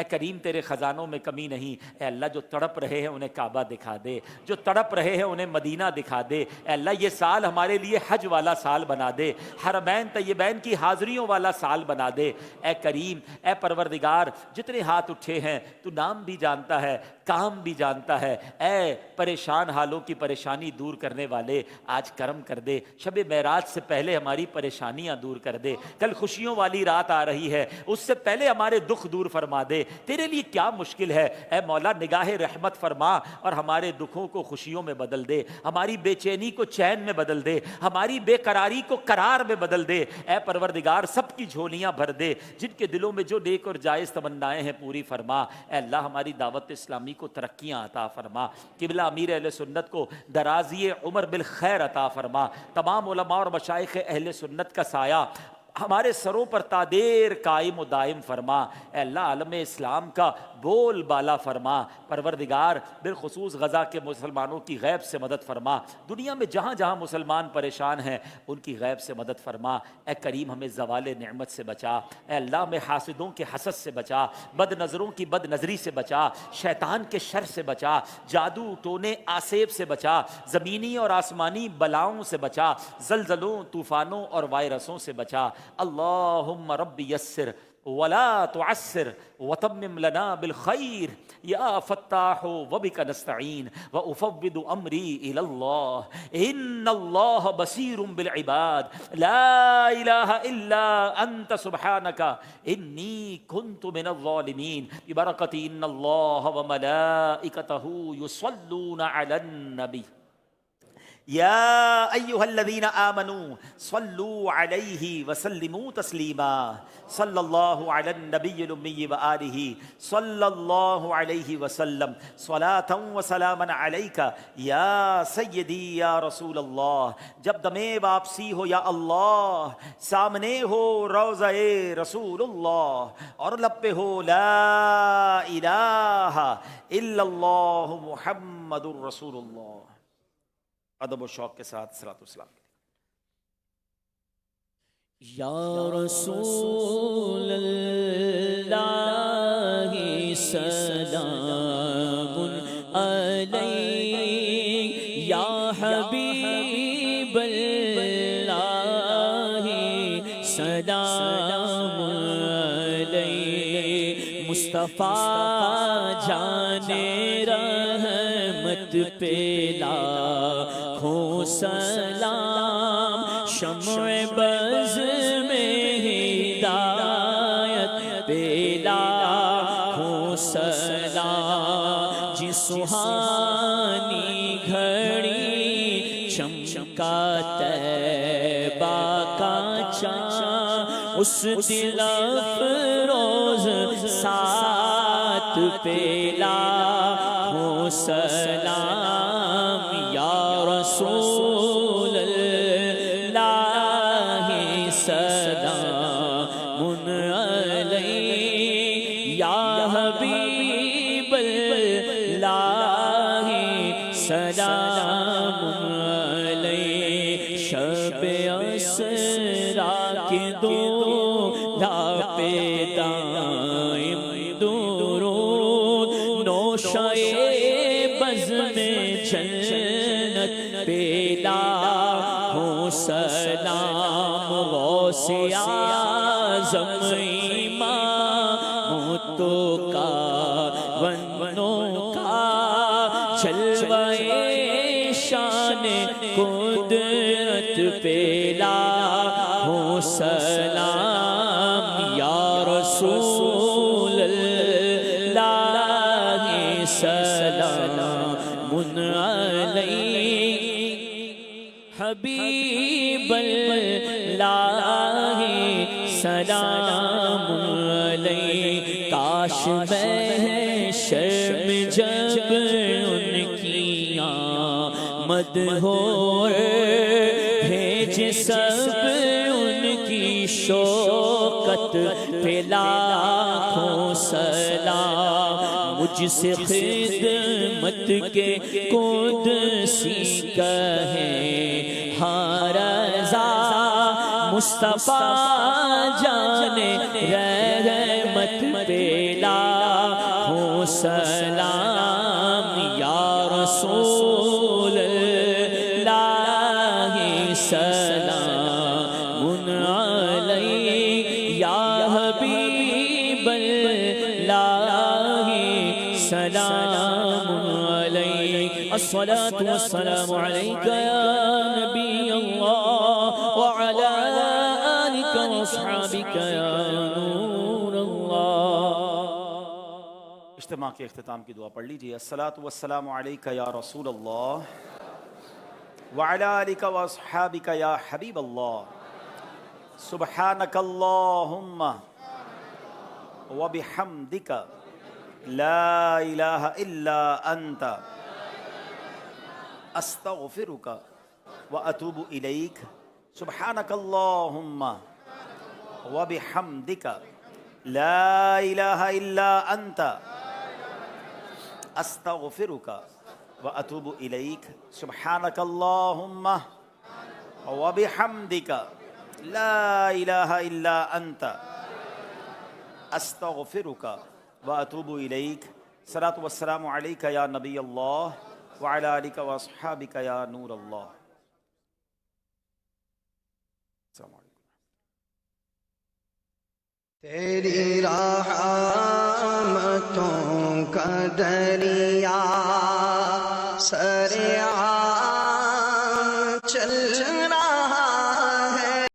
کریم تیرے خزانوں میں کمی نہیں۔ اے اللہ جو تڑپ رہے ہیں انہیں کعبہ دکھا دے، جو تڑپ رہے ہیں انہیں مدینہ دکھا دے۔ اے اللہ یہ سال ہمارے لیے حج والا سال بنا دے، حرمین طیبین کی حاضریوں والا سال بنا دے۔ اے کریم، اے پروردگار جتنے ہاتھ اٹھے ہیں تو نام بھی جانتا ہے، کام بھی جانتا ہے۔ اے پریشان حالوں کی پریشانی دور کرنے والے آج کرم کر دے، شب معراج سے پہلے ہماری پریشانیاں دور کر دے۔ کل خوشیوں والی رات آ رہی ہے، اس سے پہلے ہمارے دکھ دور فرما دے۔ تیرے لیے کیا مشکل ہے؟ اے مولا نگاہ رحمت فرما اور ہمارے دکھوں کو خوشیوں میں بدل دے، ہماری بے چینی کو چین میں بدل دے، ہماری بے قراری کو قرار میں بدل دے۔ اے پروردگار سب کی جھولیاں بھر دے، جن کے دلوں میں جو نیک اور جائز تمنائیں ہیں پوری فرما۔ اے اللہ ہماری دعوت اسلامی کو ترقیاں عطا فرما، قبلہ امیر اہل سنت کو درازی عمر بالخیر عطا فرما، تمام علماء اور مشائخ اہل سنت کا سایہ ہمارے سروں پر تادیر قائم و دائم فرما۔ اے اللہ عالم اسلام کا بول بالا فرما۔ پروردگار بالخصوص غزہ کے مسلمانوں کی غیب سے مدد فرما، دنیا میں جہاں جہاں مسلمان پریشان ہیں ان کی غیب سے مدد فرما۔ اے کریم ہمیں زوال نعمت سے بچا، اے اللہ ہمیں حاسدوں کے حسد سے بچا، بد نظروں کی بد نظری سے بچا، شیطان کے شر سے بچا، جادو ٹونے آسیب سے بچا، زمینی اور آسمانی بلاؤں سے بچا، زلزلوں طوفانوں اور وائرسوں سے بچا۔ اللہم رب یسر ولا تعسر وتمم لنا بالخیر یا فتاح وبک نستعین وافوض امری الی اللہ ان اللہ بصیر بالعباد لا الہ الا انت سبحانک انی کنت من الظالمین ببرکت ان اللہ وملائکتہ یصلون علی النبی یا ایہا الذین آمنوا صلوا علیہ وسلموا تسلیما صلی اللہ علی النبی الامی وآلہ صلی اللہ علیہ وسلم صلاۃ وسلاما علیک یا سیدی یا رسول اللہ۔ جب دمِ واپسی ہو یا اللہ، سامنے ہو روضہ رسول اللہ اور لب پہ ہو لا الہ الا اللہ محمد الرسول اللہ۔ ادب و شوق کے ساتھ صلاۃ والسلام۔ یا رسول اللہ سلام علیک، یا حبیب اللہ سلام علیک، مصطفیٰ جان رحمت پہ لاکھوں سلام، شمع بز میں ہدایت پہ لاکھوں سلام، جس سہانی گھڑی چمکا طیبہ کا چاند، اس دل افروز ساتھ پہ لاکھوں سلام، یا رسول اللہ سلام علیک، یا حبیب اللہ سلام علیک۔ شب اسرا کے دولہا پہ دائم درود غوث اعظم امامتو کا ونوں کا جلوہ شان قدرت پہ لاکھوں سلام یا رسول اللہ سلام علیک حبیب اللہ سلام علیک کاش محشر میں جب ان کی آمد ہو بھیج سب ان کی شوکت پہ لاکھوں سلام مجھ سے خدمت کے قدسی کہیں ہاں رضا مصطفیٰ جان رحمت پہ لاکھوں سلام یا رسول اللہ سلام علیک یا حبیب اللہ سلام علیک الصلاة والسلام علیک یا نبی اللہ وعلى آلک واصحابک یا نور اللہ. اجتماع کے اختتام کی دعا پڑھ لیجیے. الصلاة والسلام علیک یا رسول اللہ وعلى آلک واصحابک یا حبیب اللہ. سبحانک اللہم وبحمدک لا الہ الا انت استغفرک واتوب الیک. سبحانک اللہم وبحمدک لا الہ الا انت استغفرک واتوب الیک. سبحانک اللہم وبحمدک لا الہ الا انت استغفرک واتوب الیک. صلاۃ والسلام علیک یا نبی اللہ وعلی آلک واصحابک یا نور اللہ. السلام علیکم. تیری رحمتوں کا دریا